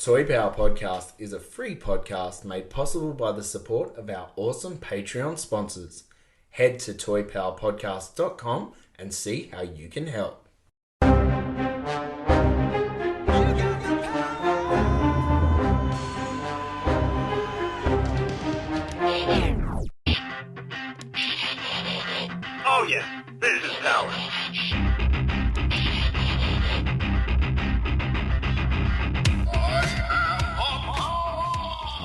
Toy Power Podcast is a free podcast made possible by the support of our awesome Patreon sponsors. Head to toypowerpodcast.com and see how you can help. Oh yeah, business power.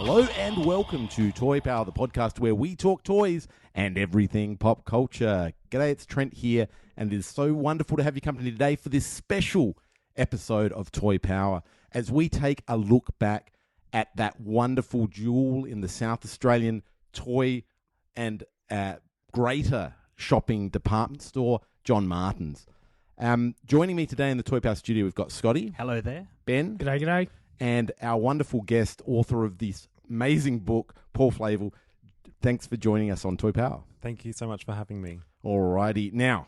Hello and welcome to Toy Power, the podcast where we talk toys and everything pop culture. G'day, it's Trent here, and it is so wonderful to have your company today for this special episode of Toy Power as we take a look back at that wonderful jewel in the South Australian toy and greater shopping department store, John Martin's. Joining me today in the Toy Power studio, we've got Scotty. Hello there. Ben. G'day, g'day. And our wonderful guest, author of this amazing book, Paul Flavel. Thanks for joining us on Toy Power. Thank you so much for having me. Alrighty. Now,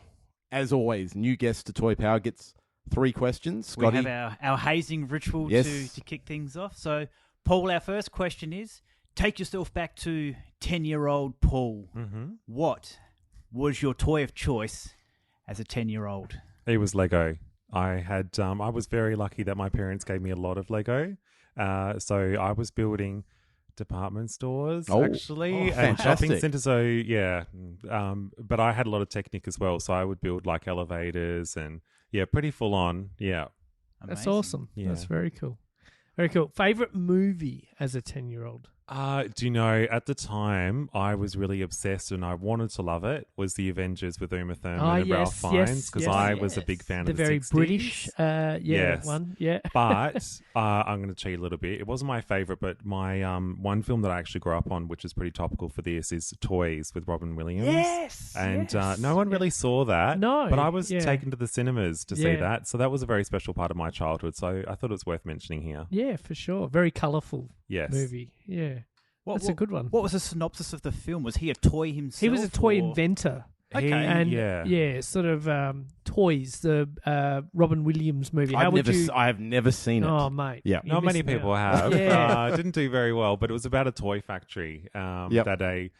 as always, new guest to Toy Power gets 3 questions. Scotty? We have our hazing ritual Yes. to kick things off. So, Paul, our first question is, take yourself back to 10-year-old Paul. Mm-hmm. What was your toy of choice as a 10-year-old? It was Lego. I was very lucky that my parents gave me a lot of Lego. So I was building department stores, actually, and shopping fantastic. centers. So, yeah. But I had a lot of Technic as well. So I would build like elevators and, yeah, pretty full on. Yeah. That's Amazing. awesome. Yeah. That's very cool. Very cool. Favorite movie as a 10-year-old? Do you know, at the time, I was really obsessed and I wanted to love it, was The Avengers with Uma Thurman and Ralph Fiennes, because I was a big fan The of the very 60s. British Yes. one. Yeah. But I'm going to cheat a little bit. It wasn't my favorite, but my one film that I actually grew up on, which is pretty topical for this, is Toys with Robin Williams. Yes. And yes. no one really saw that. No, But I was yeah. taken to the cinemas to see Yeah. that. So that was a very special part of my childhood. So I thought it was worth mentioning here. Yeah, for sure. Very colourful Yes. movie. Yeah. That's a good one. What was the synopsis of the film? Was he a toy himself? He was a toy or- inventor. Okay. And sort of toys, the Robin Williams movie. How I have never seen it. Oh, mate. Yeah. You're Not many missing people out. have. Yeah. Didn't do very well, but it was about a toy factory Yep. that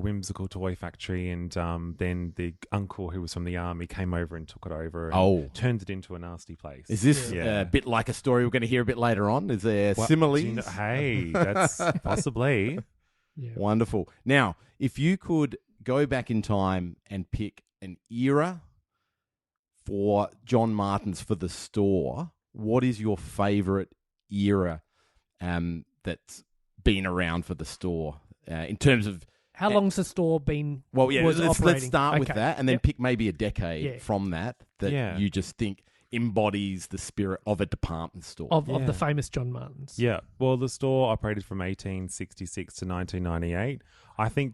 whimsical toy factory, and then the uncle who was from the army came over and took it over and turned it into a nasty place. Is this Yeah. a bit like a story we're going to hear a bit later on? Is there Well, similes? do you know- hey, that's possibly. Yeah. Wonderful. Now, if you could go back in time and pick an era for John Martin's for the store, what is your favourite era that's been around for the store in terms of... How long's the store been Well, yeah, was let's operating? start with Okay. that and then Yep. pick maybe a decade Yeah. from that Yeah. you just think embodies the spirit of a department store. of Yeah. the famous John Martins. Yeah, well, the store operated from 1866 to 1998. I think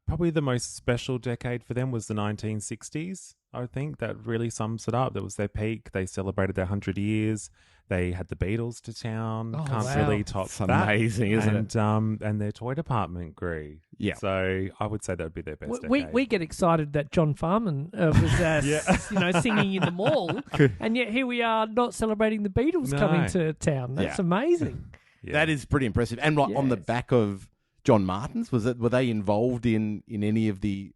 probably the most special decade for them was the 1960s. I think that really sums it up. That was their peak. They celebrated their 100 years. They had the Beatles to town. Oh, Can't wow. really top It's that. amazing, isn't it? And their toy department grew. Yeah. So I would say that would be their best We decade. get excited that John Farman was singing in the mall, and yet here we are not celebrating the Beatles No. coming to town. That's Yeah. amazing. Yeah. That is pretty impressive. And on the Yes. back of John Martin's, were they involved in any of the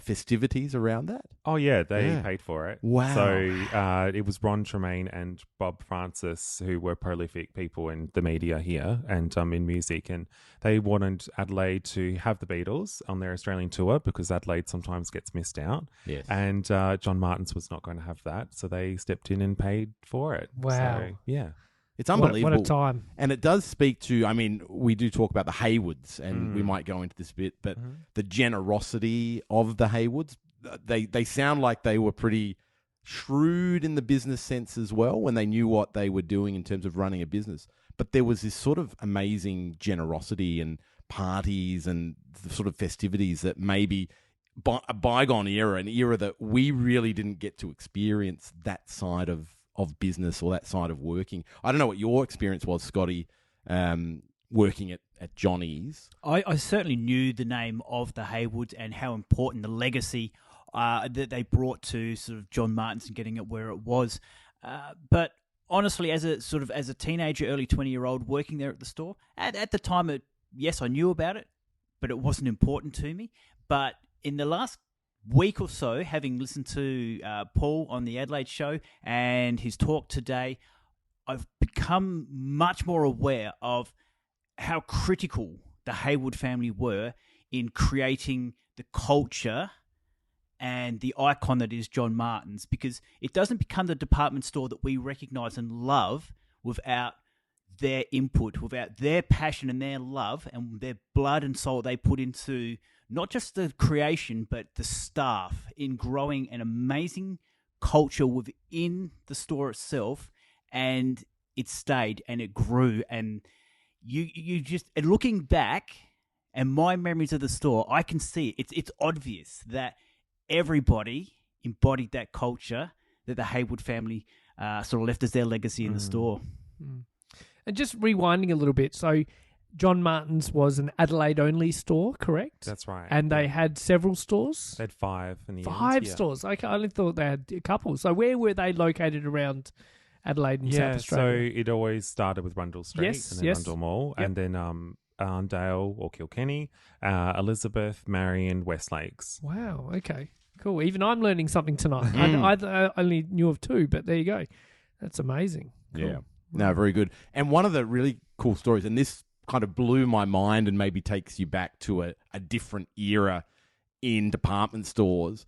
festivities around that? Oh, yeah, they Yeah. paid for it. Wow. So it was Ron Tremaine and Bob Francis, who were prolific people in the media here and in music. And they wanted Adelaide to have the Beatles on their Australian tour because Adelaide sometimes gets missed out. Yes. And John Martin's was not going to have that. So they stepped in and paid for it. Wow. So, yeah. It's unbelievable. What a time. And it does speak to, I mean, we do talk about the Haywoods, and we might go into this a bit, but the generosity of the Haywoods, they sound like they were pretty shrewd in the business sense as well when they knew what they were doing in terms of running a business. But there was this sort of amazing generosity and parties and the sort of festivities that maybe a bygone era, an era that we really didn't get to experience that side of business or that side of working. I don't know what your experience was, Scotty, working at Johnnie's. I certainly knew the name of the Haywoods and how important the legacy that they brought to sort of John Martin's and getting it where it was. But honestly, as a teenager, early 20-year-old working there at the store, at the time, yes, I knew about it, but it wasn't important to me. But in the last week or so, having listened to Paul on the Adelaide show and his talk today, I've become much more aware of how critical the Hayward family were in creating the culture and the icon that is John Martin's, because it doesn't become the department store that we recognise and love without their input, without their passion and their love and their blood and soul they put into not just the creation, but the staff in growing an amazing culture within the store itself. And it stayed and it grew. And you just, and looking back and my memories of the store, I can see it's obvious that everybody embodied that culture that the Hayward family sort of left as their legacy in the store. And just rewinding a little bit, so John Martin's was an Adelaide-only store, correct? That's right. And they had several stores? They had 5 in the end. 5 stores. Okay, I only thought they had a couple. So where were they located around Adelaide and South Australia? So it always started with Rundle Street and then Rundle Mall, and then Arndale or Kilkenny, Elizabeth, Marion, West Lakes. Wow, okay, cool. Even I'm learning something tonight. I only knew of 2, but there you go. That's amazing. Cool. Yeah. No, very good. And one of the really cool stories, and this kind of blew my mind and maybe takes you back to a different era in department stores,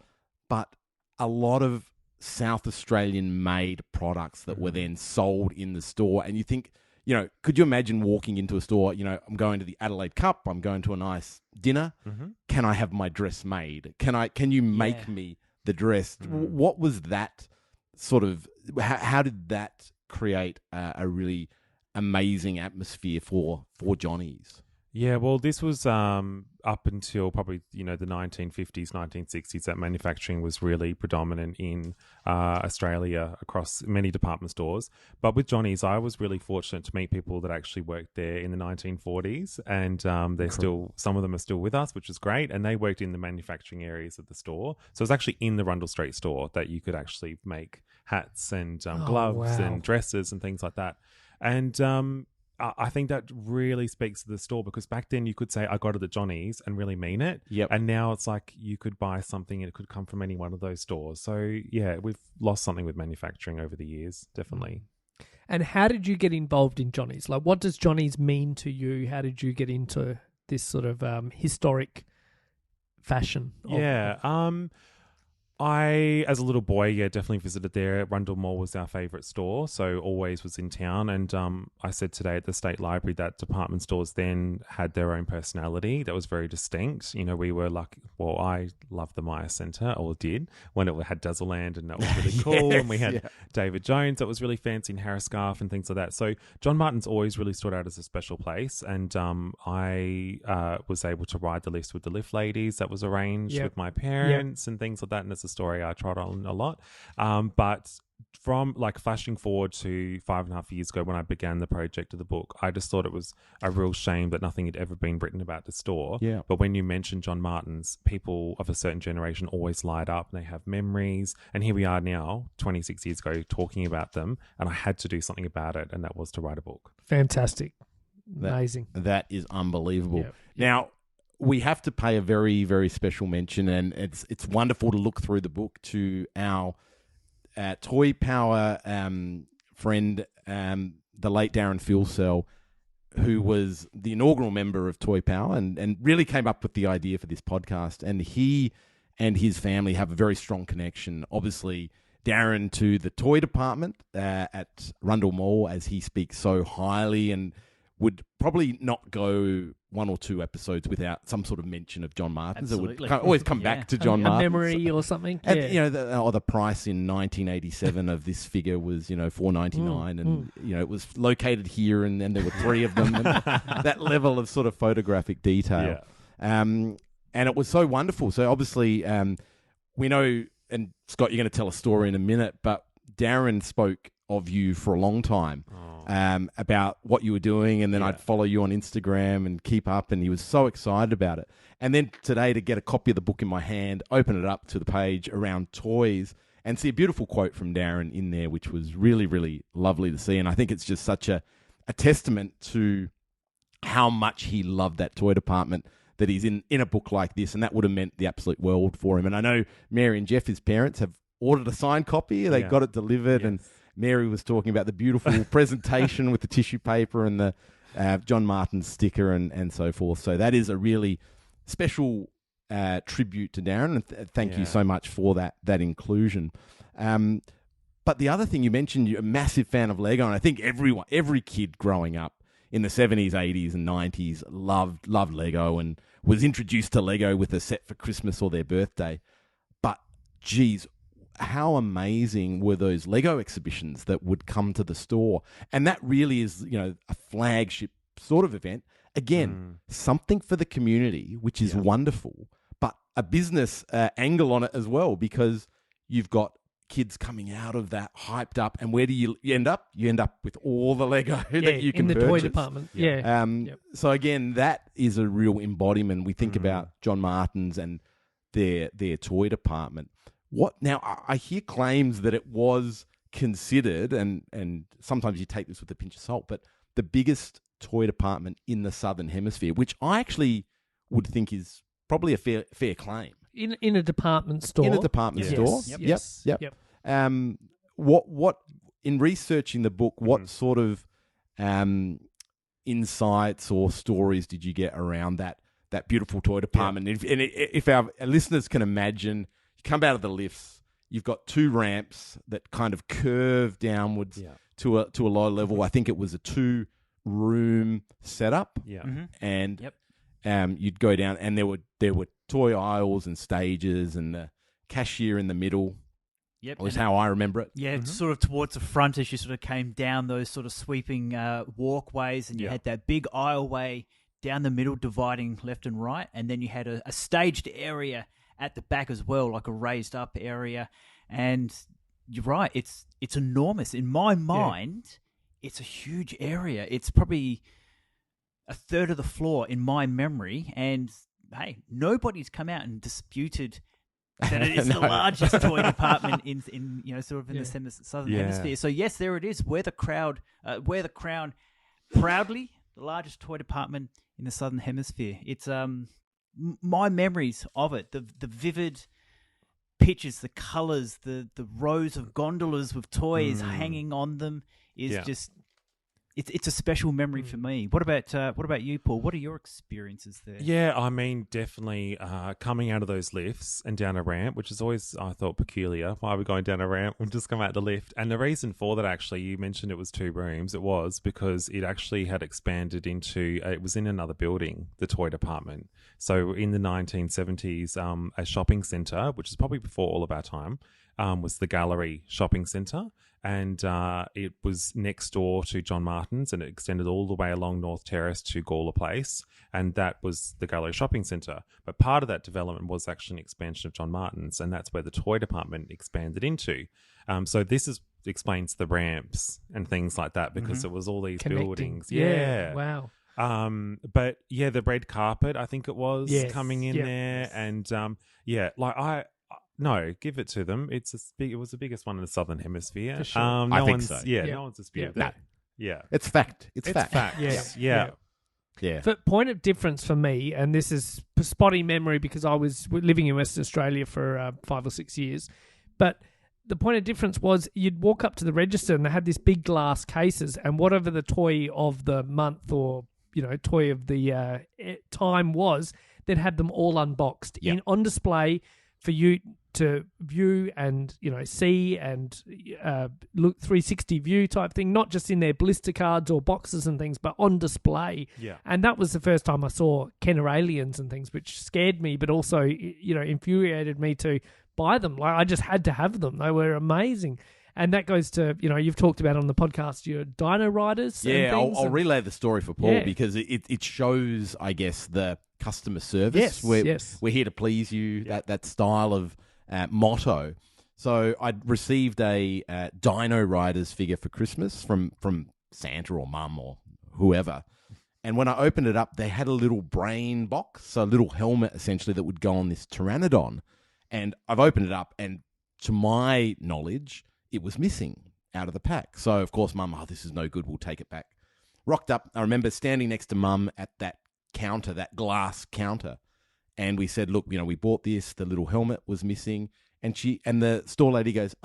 but a lot of South Australian made products that were then sold in the store. And you think, could you imagine walking into a store, I'm going to the Adelaide Cup, I'm going to a nice dinner. Can I have my dress made? Can you make me the dress? What was that sort of, how did that create a really amazing atmosphere for Johnnie's? Yeah, well, this was up until probably, the 1950s, 1960s, that manufacturing was really predominant in Australia across many department stores. But with Johnnie's, I was really fortunate to meet people that actually worked there in the 1940s, and they're still, some of them are still with us, which is great, and they worked in the manufacturing areas of the store. So it's actually in the Rundle Street store that you could actually make hats and gloves and dresses and things like that. And I think that really speaks to the store, because back then you could say, I got it at Johnnie's and really mean it. Yep. And now it's like you could buy something and it could come from any one of those stores. So, yeah, we've lost something with manufacturing over the years, definitely. And how did you get involved in Johnnie's? Like, what does Johnnie's mean to you? How did you get into this sort of historic fashion? I, as a little boy, definitely visited there. Rundle Mall was our favourite store, so always was in town. And I said today at the State Library that department stores then had their own personality that was very distinct. We were lucky. Well, I loved the Myer Centre, or did, when it had Dazzleland, and that was really cool. And we had David Jones that was really fancy, and Harris Scarf and things like that. So John Martin's always really stood out as a special place. And I was able to ride the lifts with the lift ladies that was arranged with my parents and things like that. And it's a story I trot on a lot. But from flashing forward to 5.5 years ago when I began the project of the book, I just thought it was a real shame that nothing had ever been written about the store. Yeah. But when you mention John Martin's, people of a certain generation always light up and they have memories. And here we are now, 26 years ago, talking about them. And I had to do something about it, and that was to write a book. Fantastic. Amazing. That is unbelievable. Yeah. Now, we have to pay a very, very special mention, and it's wonderful to look through the book to our Toy Power friend, the late Darren Filsell, who was the inaugural member of Toy Power and really came up with the idea for this podcast. And he and his family have a very strong connection. Obviously, Darren to the toy department at Rundle Mall, as he speaks so highly, and would probably not go 1 or 2 episodes without some sort of mention of John Martin's. Absolutely. It would always come back to John Martin's. A memory or something. And, the price in 1987 of this figure was, $4.99, and it was located here, and then there were 3 of them. And that level of sort of photographic detail, and it was so wonderful. So obviously, we know, and Scott, you're going to tell a story in a minute, but Darren spoke of you for a long time about what you were doing, and then I'd follow you on Instagram and keep up, and he was so excited about it. And then today, to get a copy of the book in my hand, open it up to the page around toys, and see a beautiful quote from Darren in there, which was really, really lovely to see. And I think it's just such a testament to how much he loved that toy department that he's in a book like this, and that would have meant the absolute world for him. And I know Mary and Jeff, his parents, have ordered a signed copy. They got it delivered, and Mary was talking about the beautiful presentation with the tissue paper and the John Martin sticker and so forth. So that is a really special tribute to Darren, and thank you so much for that inclusion. But the other thing you mentioned, you're a massive fan of Lego, and I think every kid growing up in the 70s, 80s, and 90s loved Lego and was introduced to Lego with a set for Christmas or their birthday. But, geez, how amazing were those Lego exhibitions that would come to the store? And that really is, a flagship sort of event. Again, something for the community, which is wonderful, but a business angle on it as well, because you've got kids coming out of that hyped up, and where do you end up? You end up with all the Lego that you can in the purchase. toy department. So again, that is a real embodiment. We think about John Martin's and their toy department. Now? I hear claims that it was considered, and sometimes you take this with a pinch of salt, but the biggest toy department in the Southern Hemisphere, which I actually would think is probably a fair claim. In a department store. In a department store. Yep. What in researching the book, what sort of insights or stories did you get around that beautiful toy department? If our listeners can imagine, you come out of the lifts, you've got two ramps that kind of curve downwards to a low level. I think it was a 2-room setup. And you'd go down, and there were toy aisles and stages, and the cashier in the middle. Yep, was how I remember it. Yeah, sort of towards the front as you sort of came down those sort of sweeping walkways, and you had that big aisleway down the middle dividing left and right, and then you had a staged area at the back as well, like a raised up area. And you're right, it's enormous. In my mind, it's a huge area. It's probably a third of the floor in my memory, and hey, nobody's come out and disputed that it is the largest toy department in sort of in the Southern Hemisphere. So yes, there it is. We're the crown proudly the largest toy department in the Southern Hemisphere. It's my memories of it, the vivid pictures, the colours, the rows of gondolas with toys hanging on them is just. It's a special memory for me. What about you, Paul? What are your experiences there? Yeah, I mean, definitely coming out of those lifts and down a ramp, which is always, I thought, peculiar. Why are we going down a ramp? We'll just come out the lift. And the reason for that, actually, you mentioned it was 2 rooms. It was because it actually had expanded into, it was in another building, the toy department. So in the 1970s, a shopping centre, which is probably before all of our time, was the Gallery Shopping Centre. And it was next door to John Martin's, and it extended all the way along North Terrace to Gawler Place, and that was the Gallery Shopping Centre. But part of that development was actually an expansion of John Martin's, and that's where the toy department expanded into. So this explains the ramps and things like that, because it was all these buildings. Yeah. Wow. But yeah, the red carpet, I think it was coming in there, and no, give it to them. It was the biggest one in the Southern Hemisphere. For sure. I think so. Yeah, no one's disputed that. Yeah. It's fact. It's fact. Yeah. For point of difference for me, and this is spotty memory because I was living in Western Australia for 5 or 6 years, but the point of difference was you'd walk up to the register and they had these big glass cases, and whatever the toy of the month or toy of the time was, they'd have them all unboxed on display for you to view and see and look 360 view type thing, not just in their blister cards or boxes and things, but on display. Yeah. And that was the first time I saw Kenner aliens and things, which scared me, but also infuriated me to buy them. Like I just had to have them. They were amazing. And that goes to, you've talked about on the podcast, your Dino Riders. Yeah, I'll relay the story for Paul because it shows, I guess, the customer service. Yes. We're here to please you, that style of motto. So I'd received a Dino Riders figure for Christmas from Santa or Mum or whoever. And when I opened it up, they had a little brain box, so a little helmet essentially that would go on this Pteranodon. And I've opened it up and to my knowledge, it was missing out of the pack. So, of course, Mum, this is no good. We'll take it back. Rocked up. I remember standing next to Mum at that counter, that glass counter. And we said, look, we bought this. The little helmet was missing. And the store lady goes,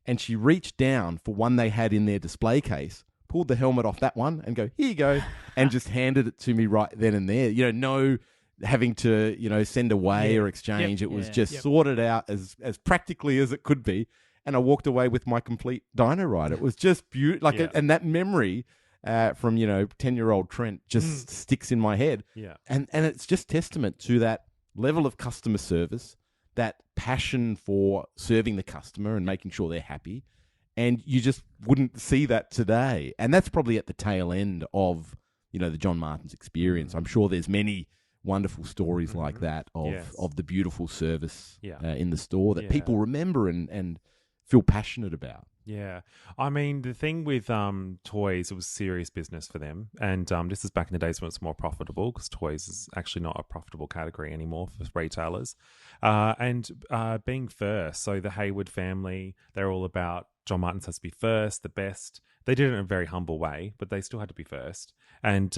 and she reached down for one they had in their display case, pulled the helmet off that one and go, here you go, and just handed it to me right then and there. No having to, send away or exchange. It was just sorted out as practically as it could be. And I walked away with my complete dino ride. It was just beautiful. And that memory from, 10-year-old Trent just sticks in my head. Yeah. And it's just testament to that level of customer service, that passion for serving the customer and making sure they're happy. And you just wouldn't see that today. And that's probably at the tail end of, the John Martin's experience. I'm sure there's many wonderful stories like that of the beautiful service in the store that people remember and feel passionate about. Yeah. I mean, the thing with toys, it was serious business for them. And this is back in the days when it's more profitable, because toys is actually not a profitable category anymore for retailers. And being first, so the Hayward family, they're all about John Martin's has to be first, the best. They did it in a very humble way, but they still had to be first. And,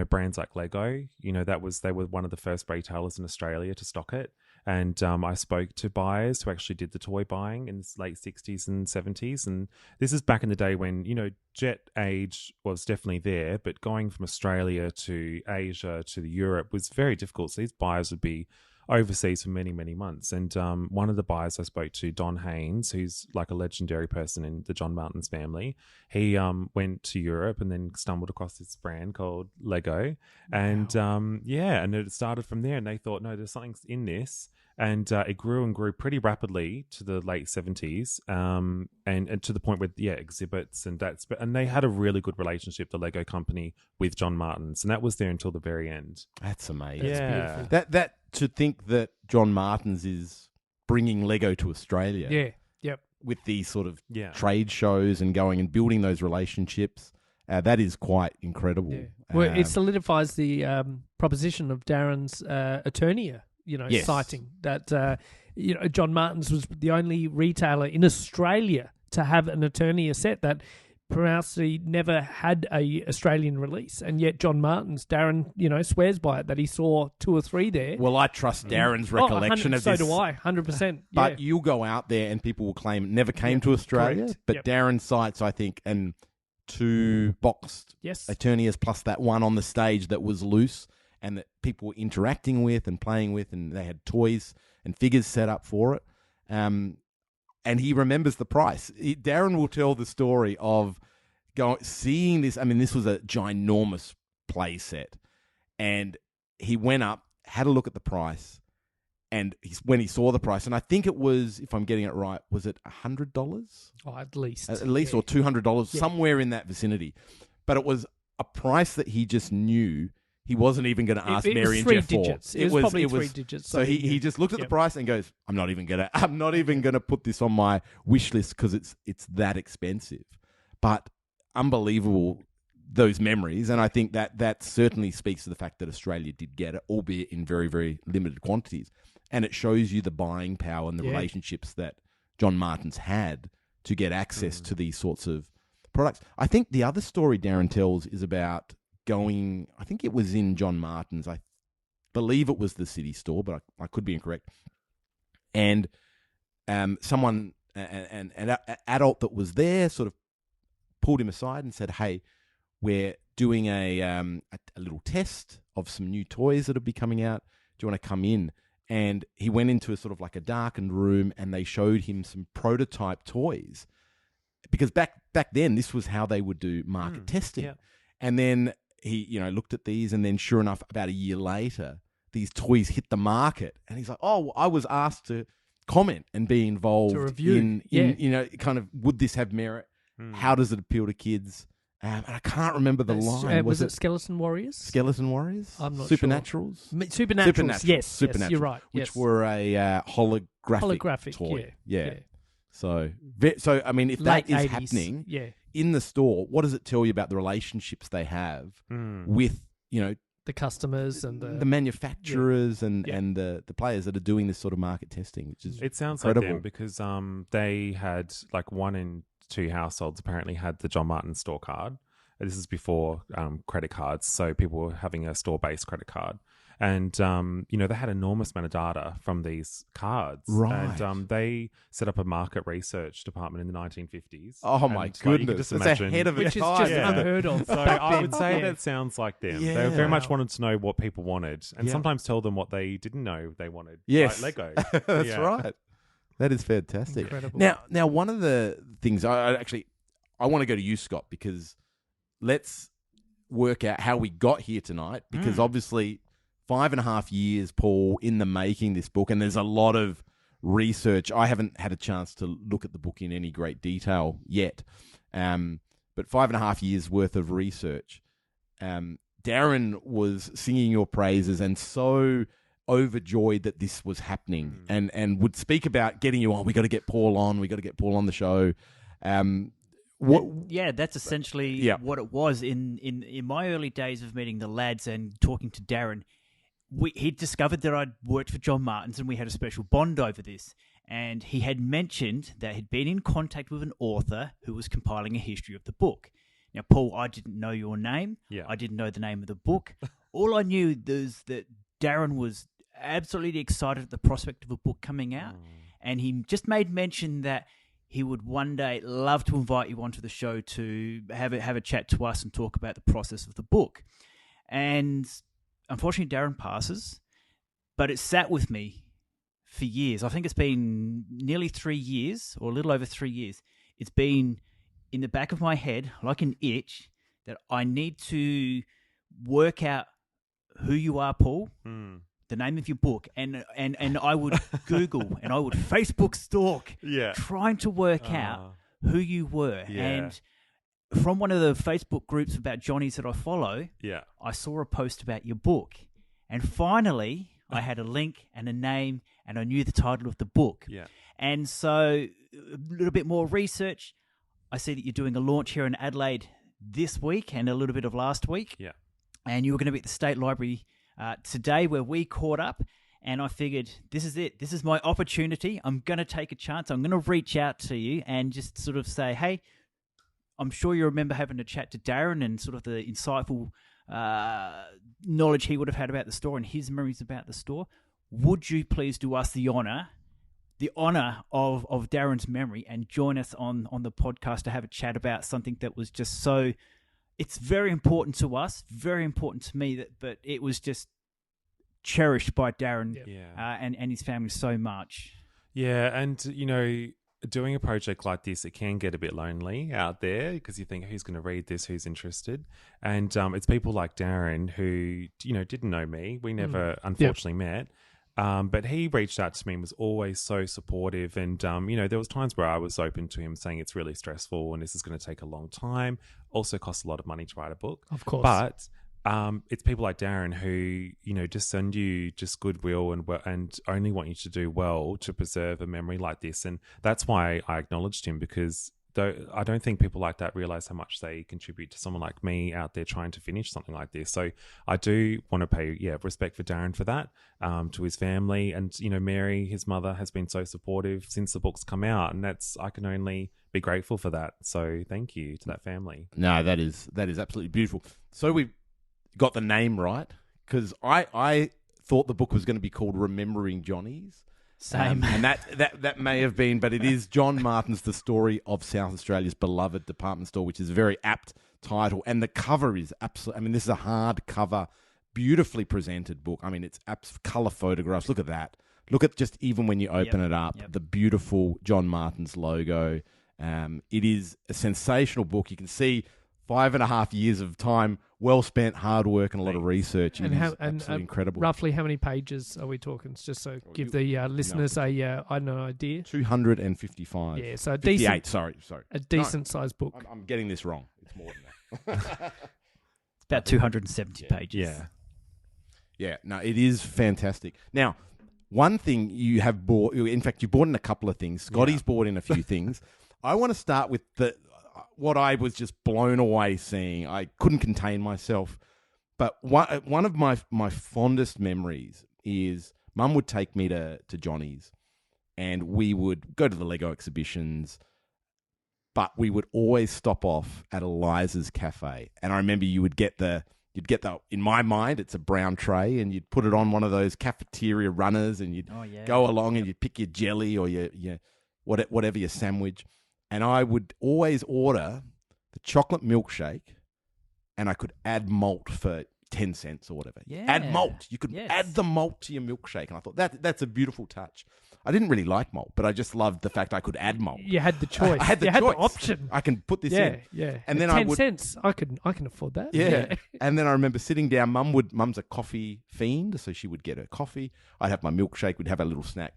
brands like Lego, they were one of the first retailers in Australia to stock it. And I spoke to buyers who actually did the toy buying in the late 60s and 70s. And this is back in the day when, jet age was definitely there, but going from Australia to Asia to Europe was very difficult. So these buyers would be overseas for many, many months. And one of the buyers I spoke to, Don Haynes, who's like a legendary person in the John Martin's family, he went to Europe and then stumbled across this brand called Lego. And and it started from there. And they thought, no, there's something in this. And it grew and grew pretty rapidly to the late 70s, and to the point where, exhibits and they had a really good relationship, the Lego company, with John Martin's, and that was there until the very end. That's amazing. Yeah. That to think that John Martin's is bringing Lego to Australia. Yeah. Yep. With these sort of trade shows and going and building those relationships. That is quite incredible. Yeah. Well, it solidifies the proposition of Darren's Eternia, citing that, John Martin's was the only retailer in Australia to have an Eternia set that pronouncedly never had a Australian release. And yet John Martin's, Darren, swears by it, that he saw 2 or 3 there. Well, I trust Darren's recollection of this. So do I, 100%. But you'll go out there and people will claim it never came to Australia. Correct. But Darren cites, I think, and 2 boxed Eternias plus that one on the stage that was loose and that people were interacting with and playing with, and they had toys and figures set up for it. And he remembers the price. Darren will tell the story of seeing this. I mean, this was a ginormous play set. And he went up, had a look at the price, and when he saw the price, and I think it was, if I'm getting it right, was it $100? Oh, at least. At least, or $200, somewhere in that vicinity. But it was a price that he just knew he wasn't even going to ask Mary and Jeff for. It was probably 3 digits. So he just looked at the price and goes, I'm not even gonna put this on my wish list because it's that expensive. But unbelievable, those memories, and I think that certainly speaks to the fact that Australia did get it, albeit in very, very limited quantities. And it shows you the buying power and the relationships that John Martin's had to get access to these sorts of products. I think the other story Darren tells is about going, I think it was in John Martin's, I believe it was the city store, but I could be incorrect. And someone, an adult that was there, sort of pulled him aside and said, "Hey, we're doing a little test of some new toys that'll be coming out. Do you want to come in?" And he went into a sort of like a darkened room, and they showed him some prototype toys, because back then this was how they would do market testing. Yeah. And then he, looked at these, and then sure enough, about a year later, these toys hit the market, and he's like, "Oh, I was asked to comment and be involved to review in kind of, would this have merit? How does it appeal to kids?" And I can't remember the line. Was it Skeleton Warriors? Skeleton Warriors? I'm not Supernaturals? sure. Supernaturals, yes. Supernaturals, You're right. Which were a holographic toy. Yeah. So, I mean, if Late that is 80s, happening in the store, what does it tell you about the relationships they have with, the the customers and the manufacturers and the players that are doing this sort of market testing, which is It sounds incredible. like them because they had like 1 in 2 households apparently had the John Martin store card. This is before credit cards, so people were having a store-based credit card. And, they had enormous amount of data from these cards. Right. And they set up a market research department in the 1950s. Oh, And, my like, you goodness. could just It's imagine- ahead of which its is time. just Yeah. unheard of. So I would say that sounds like them. Yeah. They very much Wow. wanted to know what people wanted and Yeah. sometimes tell them what they didn't know they wanted. Yes. Like Lego. That's Yeah. right. That is fantastic. Incredible. Now, one of the things I want to go to you, Scott, because let's work out how we got here tonight. Because obviously, 5.5 years, Paul, in the making this book, and there's a lot of research. I haven't had a chance to look at the book in any great detail yet, but 5.5 years worth of research. Darren was singing your praises and so overjoyed that this was happening, and would speak about getting you on. We got to get Paul on. We got to get Paul on the show. Yeah, that's essentially Yeah. what it was in my early days of meeting the lads and talking to Darren. He discovered that I'd worked for John Martin's and we had a special bond over this. And he had mentioned that he'd been in contact with an author who was compiling a history of the book. Now, Paul, I didn't know your name. Yeah. I didn't know the name of the book. All I knew was that Darren was absolutely excited at the prospect of a book coming out. And he just made mention that he would one day love to invite you onto the show to have a chat to us and talk about the process of the book. And unfortunately, Darren passes, but it sat with me for years. I think it's been nearly 3 years, or a little over 3 years. It's been in the back of my head, like an itch, that I need to work out who you are, Paul, the name of your book, and I would Google and I would Facebook stalk, Yeah. trying to work out who you were. Yeah. And from one of the Facebook groups about Johnnies that I follow, Yeah. I saw a post about your book. And finally, I had a link and a name, and I knew the title of the book. Yeah. And so, a little bit more research. I see that you're doing a launch here in Adelaide this week and a little bit of last week. Yeah. And you were going to be at the State Library today, where we caught up. And I figured, this is it. This is my opportunity. I'm going to take a chance. I'm going to reach out to you and just sort of say, hey, I'm sure you remember having a chat to Darren and sort of the insightful knowledge he would have had about the store and his memories about the store. Would you please do us the honour of Darren's memory and join us on the podcast to have a chat about something that was just so... It's very important to us, very important to me, but it was just cherished by Darren and his family so much. Yeah, and doing a project like this, it can get a bit lonely out there because you think, who's going to read this, who's interested? And it's people like Darren who, didn't know me. We never, unfortunately, met. But he reached out to me and was always so supportive. And, there was times where I was open to him saying it's really stressful and this is going to take a long time. Also costs a lot of money to write a book. Of course. But it's people like Darren who, just send you just goodwill and only want you to do well to preserve a memory like this. And that's why I acknowledged him, because though I don't think people like that realize how much they contribute to someone like me out there trying to finish something like this. So I do want to pay respect for Darren for that, to his family. And, Mary, his mother, has been so supportive since the book's come out. And I can only be grateful for that. So thank you to that family. No, that is absolutely beautiful. So we've got the name right, because I thought the book was going to be called Remembering Johnnies. Same. And that may have been, but it is John Martin's The Story of South Australia's Beloved Department Store, which is a very apt title. And the cover is absolutely, this is a hardcover, beautifully presented book. It's colour photographs. Look at that. Look at just even when you open it up, the beautiful John Martin's logo. It is a sensational book. You can see 5.5 years of time well spent, hard work, and a lot of research. And absolutely incredible. Roughly how many pages are we talking? Just so give the listeners an idea. 255. Yeah, so a 58, decent. sorry. A decent sized book. I'm getting this wrong. It's more than that. It's about 270 pages. Yeah. Yeah, no, it is fantastic. Now, one thing you have bought, in fact, you bought in a couple of things. Scotty's bought in a few things. I want to start with what I was just blown away seeing. I couldn't contain myself. But one of my fondest memories is Mum would take me to Johnnie's, and we would go to the Lego exhibitions, but we would always stop off at Eliza's Cafe. And I remember you'd get the, in my mind, it's a brown tray, and you'd put it on one of those cafeteria runners, and you'd go along and you'd pick your jelly or your whatever your sandwich. And I would always order the chocolate milkshake, and I could add malt for 10 cents or whatever. Yeah. Add malt. You could add the malt to your milkshake. And I thought that's a beautiful touch. I didn't really like malt, but I just loved the fact I could add malt. You had the choice. I had the you choice. Had the option. I can put this in. Yeah. And then 10 cents. I can afford that. Yeah. And then I remember sitting down. Mum's a coffee fiend, so she would get her coffee. I'd have my milkshake. We'd have a little snack.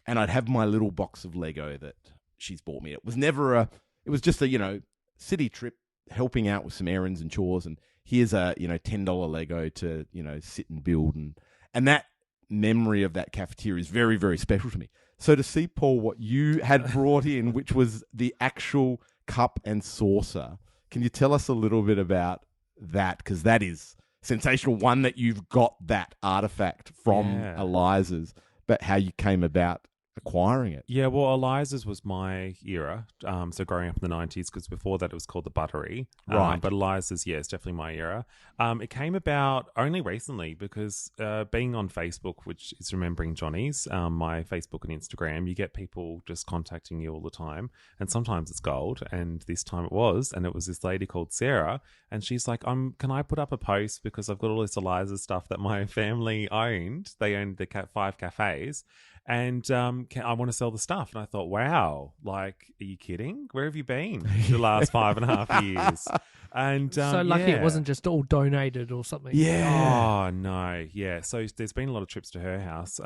And I'd have my little box of Lego that she's bought me. It was never it was just a, city trip, helping out with some errands and chores, and here's a $10 Lego to sit and build, and that memory of that cafeteria is very, very special to me. So to see, Paul, what you had brought in, which was the actual cup and saucer, can you tell us a little bit about that? Because that is sensational. One, that you've got that artifact from Eliza's, but how you came about acquiring it. Yeah, well, Eliza's was my era. So growing up in the 90s, because before that it was called the Buttery. Right. But Eliza's, it's definitely my era. It came about only recently because being on Facebook, which is Remembering Johnnie's, my Facebook and Instagram, you get people just contacting you all the time. And sometimes it's gold. And this time it was. And it was this lady called Sarah. And she's like, can I put up a post because I've got all this Eliza stuff that my family owned. They owned the 5 cafes. And I want to sell the stuff. And I thought, wow, are you kidding? Where have you been the last 5.5 years? And so lucky it wasn't just all donated or something. Yeah. Oh, no. Yeah. So there's been a lot of trips to her house.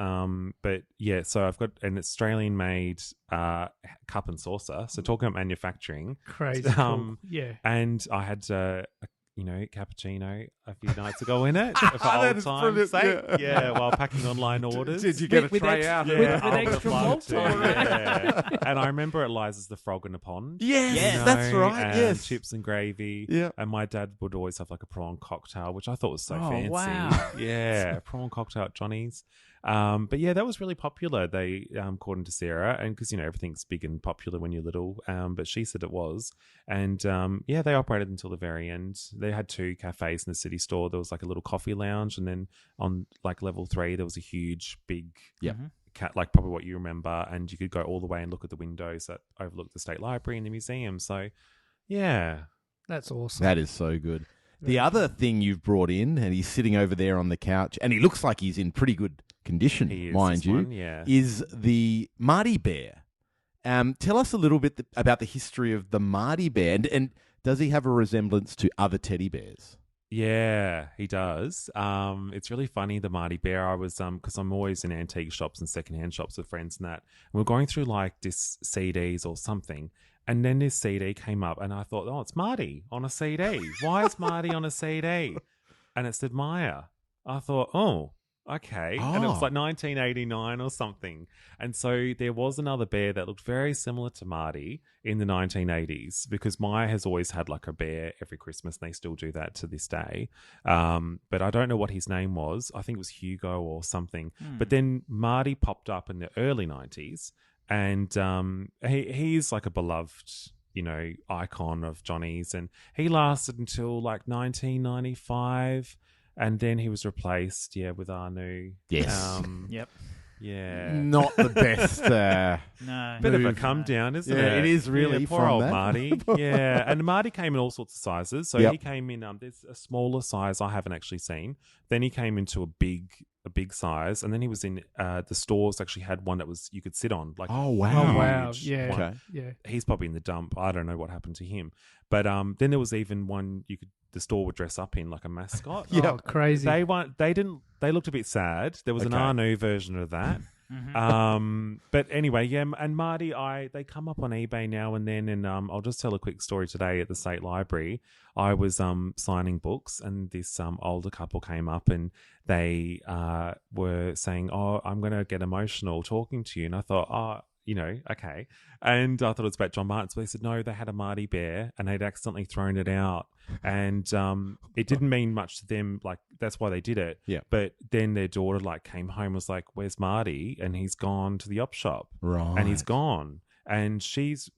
But yeah, so I've got an Australian-made cup and saucer. So talking about manufacturing. Crazy cool. Yeah. And I had cappuccino a few nights ago in it for old time's sake. Yeah, while packing online orders. Did you get a tray out? With extra malt? Yeah. And I remember Eliza's the frog in a pond. Yes, that's right. And yes. chips and gravy. Yeah. And my dad would always have like a prawn cocktail, which I thought was so Oh, fancy. wow. Yeah, prawn cocktail at Johnnie's. But yeah, that was really popular. They, according to Sarah, and because everything's big and popular when you're little, but she said it was, and they operated until the very end. They had 2 cafes in the city store. There was like a little coffee lounge, and then on like level 3 there was a huge, big, like probably what you remember, and you could go all the way and look at the windows that overlook the State Library and the museum. So, yeah, that's awesome. That is so good. The other thing you've brought in, and he's sitting over there on the couch, and he looks like he's in pretty good condition, mind you, is the Mardi Bear. Tell us a little bit about the history of the Mardi Bear, and does he have a resemblance to other teddy bears? Yeah, he does. It's really funny, the Mardi Bear. I was, because I'm always in antique shops and secondhand shops with friends and that. And we're going through like this CDs or something. And then this CD came up and I thought, oh, it's Marty on a CD. Why is Marty on a CD? And it said Maya. I thought, oh, okay. And it was like 1989 or something. And so there was another bear that looked very similar to Marty in the 1980s, because Maya has always had like a bear every Christmas, and they still do that to this day. But I don't know what his name was. I think it was Hugo or something. But then Marty popped up in the early 90s, and he's like a beloved, icon of Johnnie's, and he lasted until like 1995. And then he was replaced, with Anu. Yes. Yep. Yeah. Not the best. No. Bit of a come down, isn't Yeah, it? it is really poor from old that. Marty. Yeah. And Marty came in all sorts of sizes. So he came in, there's a smaller size I haven't actually seen. Then he came into a big size, and then he was in the stores actually had one that was you could sit on. Like, oh wow. Yeah. one. Okay. Yeah. He's probably in the dump. I don't know what happened to him. But then there was even one the store would dress up in, like a mascot. Yeah, crazy. They looked a bit sad. There was an Anu version of that. But anyway, and Marty, they come up on eBay now and then, and I'll just tell a quick story. Today at the State Library, I was signing books, and this older couple came up, and they were saying, "Oh, I'm going to get emotional talking to you," and I thought, "Oh, okay. And I thought it was about John Martin's, but they said, no, they had a Marty bear and they'd accidentally thrown it out. And it didn't mean much to them. Like, that's why they did it. Yeah. But then their daughter, like, came home, was like, where's Marty? And he's gone to the op shop. Right. And he's gone. And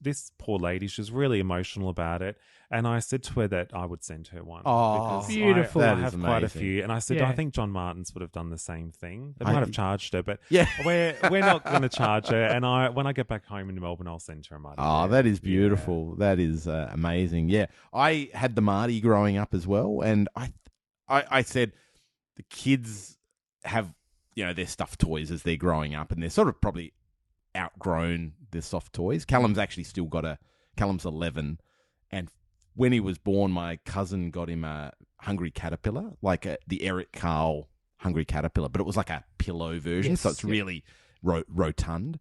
this poor lady, she was really emotional about it. And I said to her that I would send her one. Oh, because beautiful. I That have is quite a amazing. few. And I said, Yeah. I think John Martin's would have done the same thing. They I- might have charged her, but Yeah. we're not going to charge her. And when I get back home in Melbourne, I'll send her a Marty. Oh, bear. that is beautiful. That is amazing. Yeah, I had the Marty growing up as well, and I said the kids have their stuffed toys as they're growing up, and they're sort of probably outgrown their soft toys. Callum's actually still got Callum's 11, and when he was born, my cousin got him a hungry caterpillar, like the Eric Carle hungry caterpillar, but it was like a pillow version, Yes, so it's yeah. really rotund.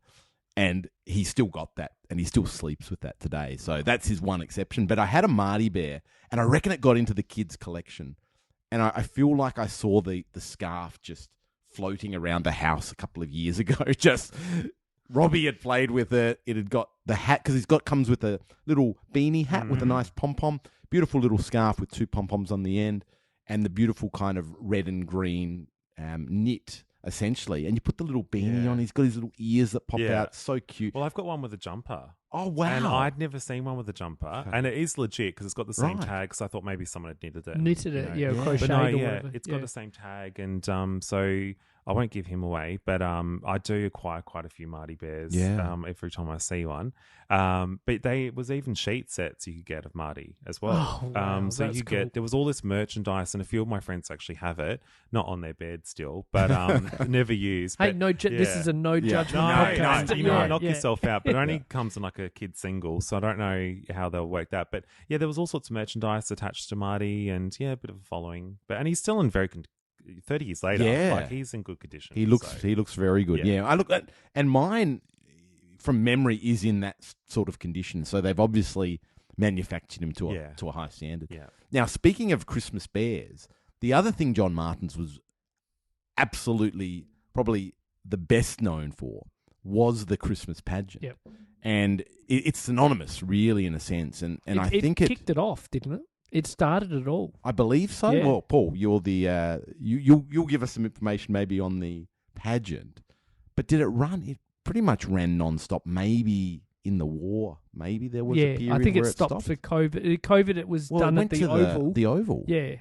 And he still got that, and he still sleeps with that today. So that's his one exception. But I had a Marty bear, and I reckon it got into the kids' collection. And I feel like I saw the scarf just floating around the house a couple of years ago. Just Robbie had played with it. It had got the hat, because comes with a little beanie hat with a nice pom-pom. Beautiful little scarf with 2 pom-poms on the end, and the beautiful kind of red and green knit, essentially. And you put the little beanie Yeah. on. He's got his little ears that pop Yeah. out. So cute. Well, I've got one with a jumper. Oh, wow. And I'd never seen one with a jumper. And it is legit because it's got the same Right. tag, because I thought maybe someone had knitted it. Knitted it, you know. yeah, crocheted But no, or yeah, whatever. it's got the same tag. And so I won't give him away, but I do acquire quite a few Marty bears every time I see one. But it was even sheet sets you could get of Marty as well. Oh, wow, So that's you cool. there was all this merchandise, and a few of my friends actually have it, not on their bed still, but never used. Hey, But, this yeah. is a no judgment No, podcast. you might Yeah, knock yeah. yourself out, but it only comes in like a kid single, so I don't know how they'll work that. But yeah, there was all sorts of merchandise attached to Marty, and a bit of a following. And he's still in 30 years later, Yeah. like he's in good condition. He looks so. very good. Yeah. Yeah, I look at, and mine from memory is in that sort of condition. So they've obviously manufactured him to a high standard. Yeah. Now, speaking of Christmas bears, the other thing John Martin's was absolutely probably the best known for was the Christmas pageant. Yep. And it's synonymous, really, in a sense. And I think it kicked it off, didn't it? It started it all. I believe so. Yeah. Well, Paul, you're the you'll give us some information maybe on the pageant. But did it run? It pretty much ran non-stop. Maybe in the war, maybe there was a period I think where it stopped for COVID. COVID, it was Well, done it at went the to Oval. The Oval. Yeah.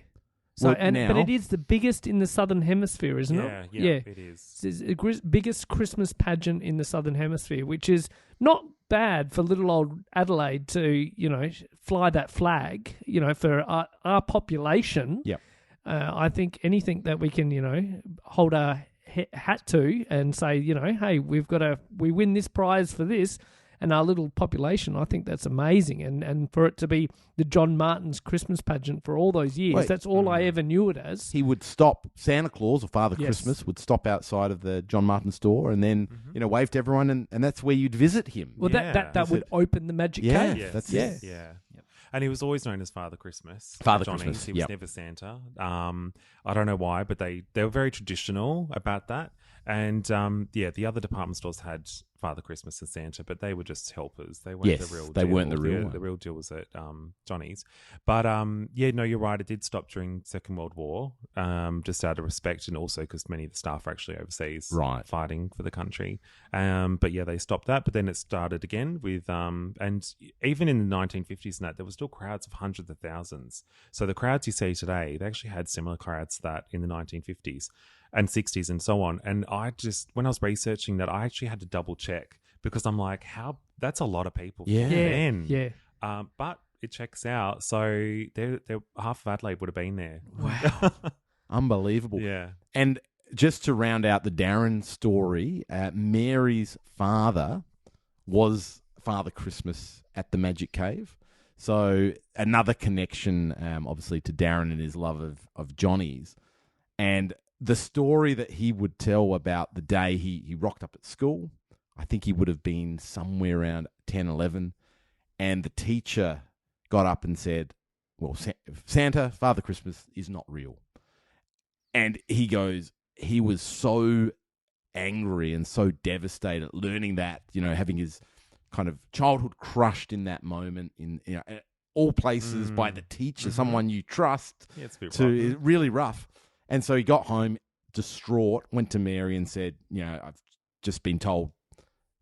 So Well, but now- it is the biggest in the Southern Hemisphere, isn't it? Yeah, it is. It's the biggest Christmas pageant in the Southern Hemisphere, which is not bad for little old Adelaide to, fly that flag, for our population. Yep. I think anything that we can, hold our hat to and say, hey, we win this prize for this, and our little population, I think that's amazing. And for it to be the John Martin's Christmas pageant for all those years, Wait. that's all I ever knew it as. He would stop, Santa Claus or Father Yes. Christmas would stop outside of the John Martin store and then, wave to everyone, and that's where you'd visit him. Well, Yeah. that Is would it- open the magic Yeah. cave. Yes. That's Yeah. it. Yeah. And he was always known as Father Christmas. Father Johnny's. Christmas, He was yep. never Santa. I don't know why, but they were very traditional about that. And the other department stores had Father Christmas and Santa, but they were just helpers. They weren't Yes, the real deal. they weren't the real one. The real deal was at Johnny's. But no, you're right. It did stop during Second World War, just out of respect, and also because many of the staff are actually overseas, Right. fighting for the country. But yeah, they stopped that. But then it started again with and even in the 1950s and that, there were still crowds of hundreds of thousands. So the crowds you see today, they actually had similar crowds to that in the 1950s and 60s and so on. And when I was researching that, I actually had to double check because I'm like, that's a lot of people. Yeah. for Yeah, then. yeah. But it checks out. So half of Adelaide would have been there. Wow. Unbelievable. Yeah. And just to round out the Darren story, Mary's father was Father Christmas at the Magic Cave. So another connection, obviously, to Darren and his love of Johnny's. And the story that he would tell about the day he rocked up at school, I think he would have been somewhere around 10, 11, and the teacher got up and said, well, Santa, Father Christmas is not real. And he goes, he was so angry and so devastated, learning that, having his kind of childhood crushed in that moment in all places by the teacher, someone you trust. Yeah, it's a bit to rough. really rough. And so he got home distraught, went to Mary and said, I've just been told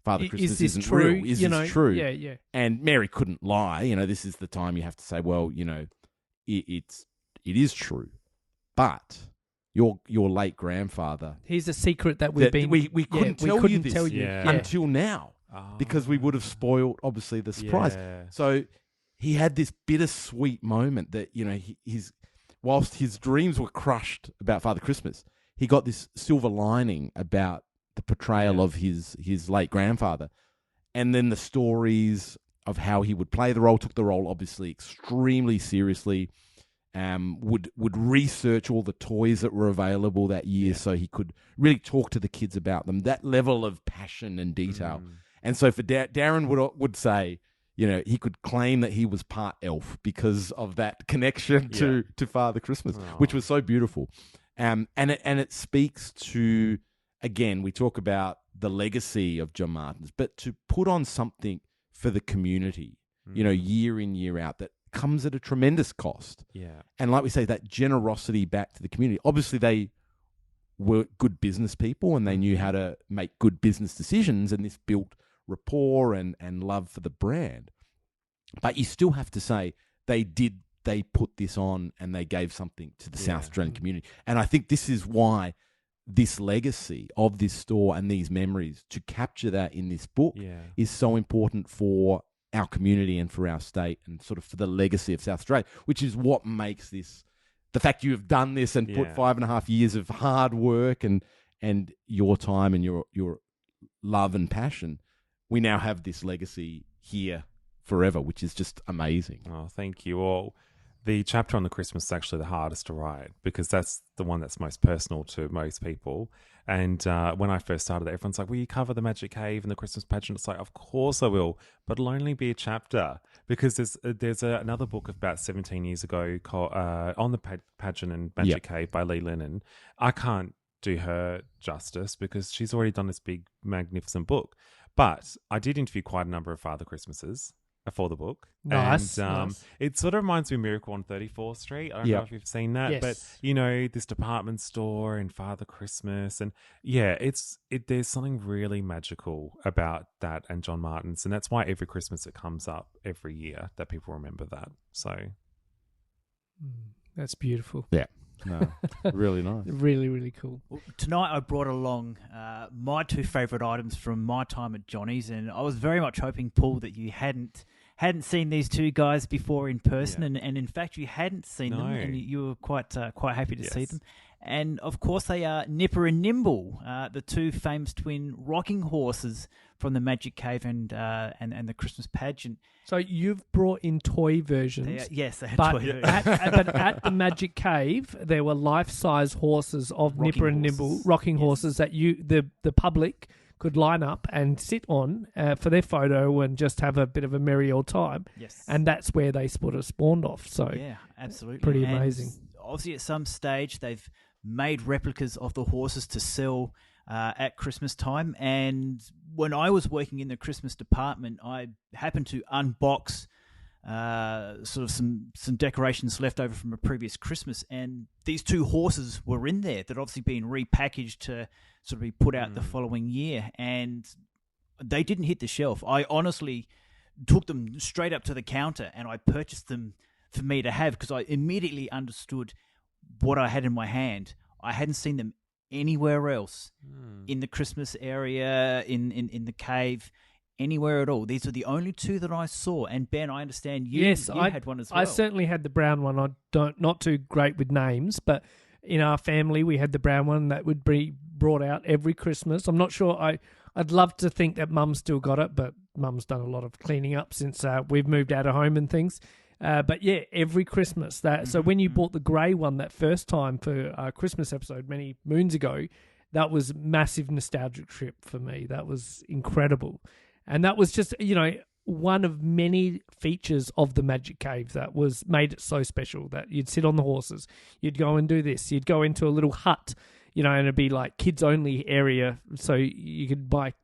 Father Christmas Is this isn't true? real. Is this true? Yeah. And Mary couldn't lie. This is the time you have to say, well, it is true. But your late grandfather, Here's a secret that we've been... we couldn't tell you this until now, because we would have spoiled, obviously, the surprise. Yeah. So he had this bittersweet moment that, whilst his dreams were crushed about Father Christmas, he got this silver lining about the portrayal of his late grandfather. And then the stories of how he would play the role, took the role obviously extremely seriously, would research all the toys that were available that year so he could really talk to the kids about them, that level of passion and detail. And so for Darren would say, he could claim that he was part elf because of that connection to Father Christmas, which was so beautiful. And it speaks to, again, we talk about the legacy of John Martin's, but to put on something for the community, year in, year out, that comes at a tremendous cost. Yeah. And like we say, that generosity back to the community. Obviously, they were good business people and they knew how to make good business decisions, and this built rapport and love for the brand. But you still have to say they put this on and they gave something to the South Australian community. And I think this is why this legacy of this store and these memories, to capture that in this book, is so important for our community and for our state, and sort of for the legacy of South Australia, which is what makes this, the fact you have done this and put 5.5 years of hard work and your time and your love and passion. We now have this legacy here forever, which is just amazing. Oh, thank you. Well, the chapter on the Christmas is actually the hardest to write because that's the one that's most personal to most people. And when I first started, everyone's like, will you cover the Magic Cave and the Christmas pageant? It's like, of course I will, but it'll only be a chapter, because there's another book about 17 years ago called On the Pageant and Magic Cave by Lee Lennon. I can't do her justice because she's already done this big, magnificent book. But I did interview quite a number of Father Christmases for the book. Nice. And it sort of reminds me of Miracle on 34th Street. I don't know if you've seen that. Yes. But, this department store and Father Christmas. And there's something really magical about that and John Martin's. And that's why every Christmas it comes up every year that people remember that. So. That's beautiful. Yeah. No, really nice. Really, really cool. Well, tonight I brought along my two favourite items from my time at Johnnie's, and I was very much hoping, Paul, that you hadn't seen these two guys before in person, and in fact you hadn't seen them, and you were quite happy to see them. And of course they are Nipper and Nimble, the two famous twin rocking horses from the Magic Cave and the Christmas pageant. So you've brought in toy versions. Yes, they had but toy versions. but at the Magic Cave, there were life-size horses of Nipper and Nimble, rocking horses that the public could line up and sit on for their photo and just have a bit of a merry old time. Yes. And that's where they sort of spawned off. So yeah, absolutely. Pretty And amazing. obviously, at some stage, they've made replicas of the horses to sell at Christmas time. And when I was working in the Christmas department, I happened to unbox sort of some decorations left over from a previous Christmas, and these two horses were in there that obviously been repackaged to sort of be put out the following year, and they didn't hit the shelf. I honestly took them straight up to the counter and I purchased them for me to have, because I immediately understood what I had in my hand. I hadn't seen them anywhere else in the Christmas area, in the cave, anywhere at all. These are the only two that I saw. And Ben, I understand you had one as well. I certainly had the brown one. I not too great with names, but in our family we had the brown one that would be brought out every Christmas. I'm not sure. I'd love to think that Mum still got it, but Mum's done a lot of cleaning up since we've moved out of home and things. But yeah, every Christmas. So when you bought the grey one that first time for our Christmas episode many moons ago, that was massive nostalgic trip for me. That was incredible. And that was just, one of many features of the Magic Cave that was made it so special, that you'd sit on the horses, you'd go and do this, you'd go into a little hut you know, and it'd be like kids only area, so you could buy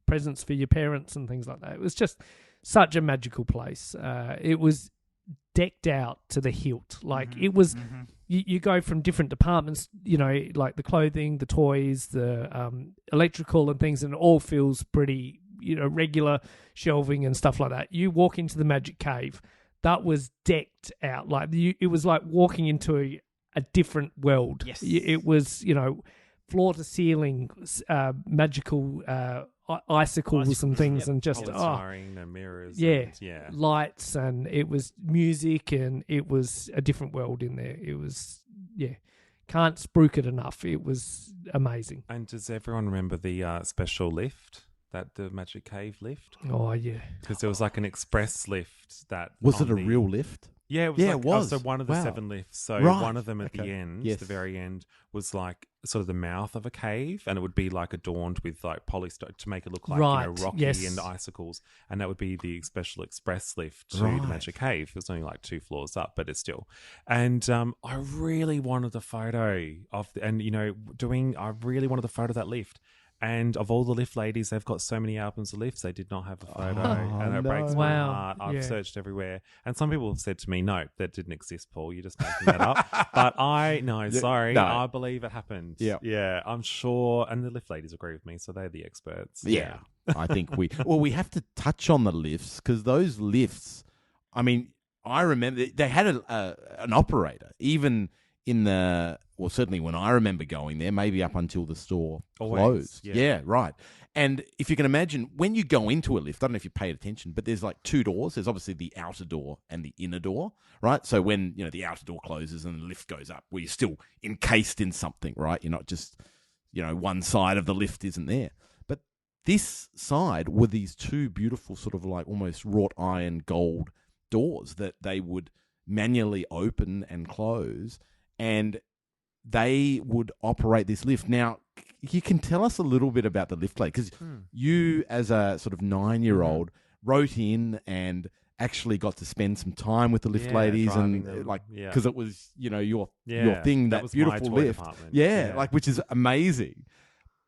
presents for your parents and things like that. It was just such a magical place. It was decked out to the hilt. Like it was, you go from different departments, you know, like the clothing, the toys, the electrical and things, and it all feels pretty, you know, regular shelving and stuff like that. You walk into the Magic Cave, that was decked out. Like it was like walking into a different world. Yes. It was, you know, floor to ceiling, magical icicles and things, and just the mirrors, yeah, lights, and it was music, and it was a different world in there. It was can't spruik it enough. It was amazing. And does everyone remember the special lift? The Magic Cave lift? Oh, yeah. Because there was like an express lift that... Was it a real lift? Yeah, it was. Yeah, it was. So one of the Wow. 7 lifts. So Right. one of them at the end, the very end, was like sort of the mouth of a cave, and it would be like adorned with like polystone to make it look like, you know, rocky and icicles. And that would be the special express lift to the Magic Cave. It was only like 2 floors up, but it's still. And I really wanted the photo of, I really wanted the photo of that lift. And of all the lift ladies, they've got so many albums of lifts, they did not have a photo. And it breaks my heart. I've searched everywhere. And some people have said to me, no, that didn't exist, Paul. You're just making that up. But I believe it happened. Yeah. Yeah, I'm sure. And the lift ladies agree with me, so they're the experts. Yeah. I think we have to touch on the lifts, because those lifts, I mean, I remember they had an operator, even in certainly when I remember going there, maybe up until the store closed. Yeah, right. And if you can imagine, when you go into a lift, I don't know if you paid attention, but there's like 2 doors. There's obviously the outer door and the inner door, right? So when, you know, the outer door closes and the lift goes up, well, you're still encased in something, right? You're not just, you know, one side of the lift isn't there. But this side were these 2 beautiful sort of like almost wrought iron gold doors that they would manually open and close, and they would operate this lift. Now, you can tell us a little bit about the lift lady, because you, as a sort of 9-year-old, wrote in and actually got to spend some time with the lift ladies, and because it was, you know, your thing, that was beautiful my toy lift. department. Yeah, like, which is amazing.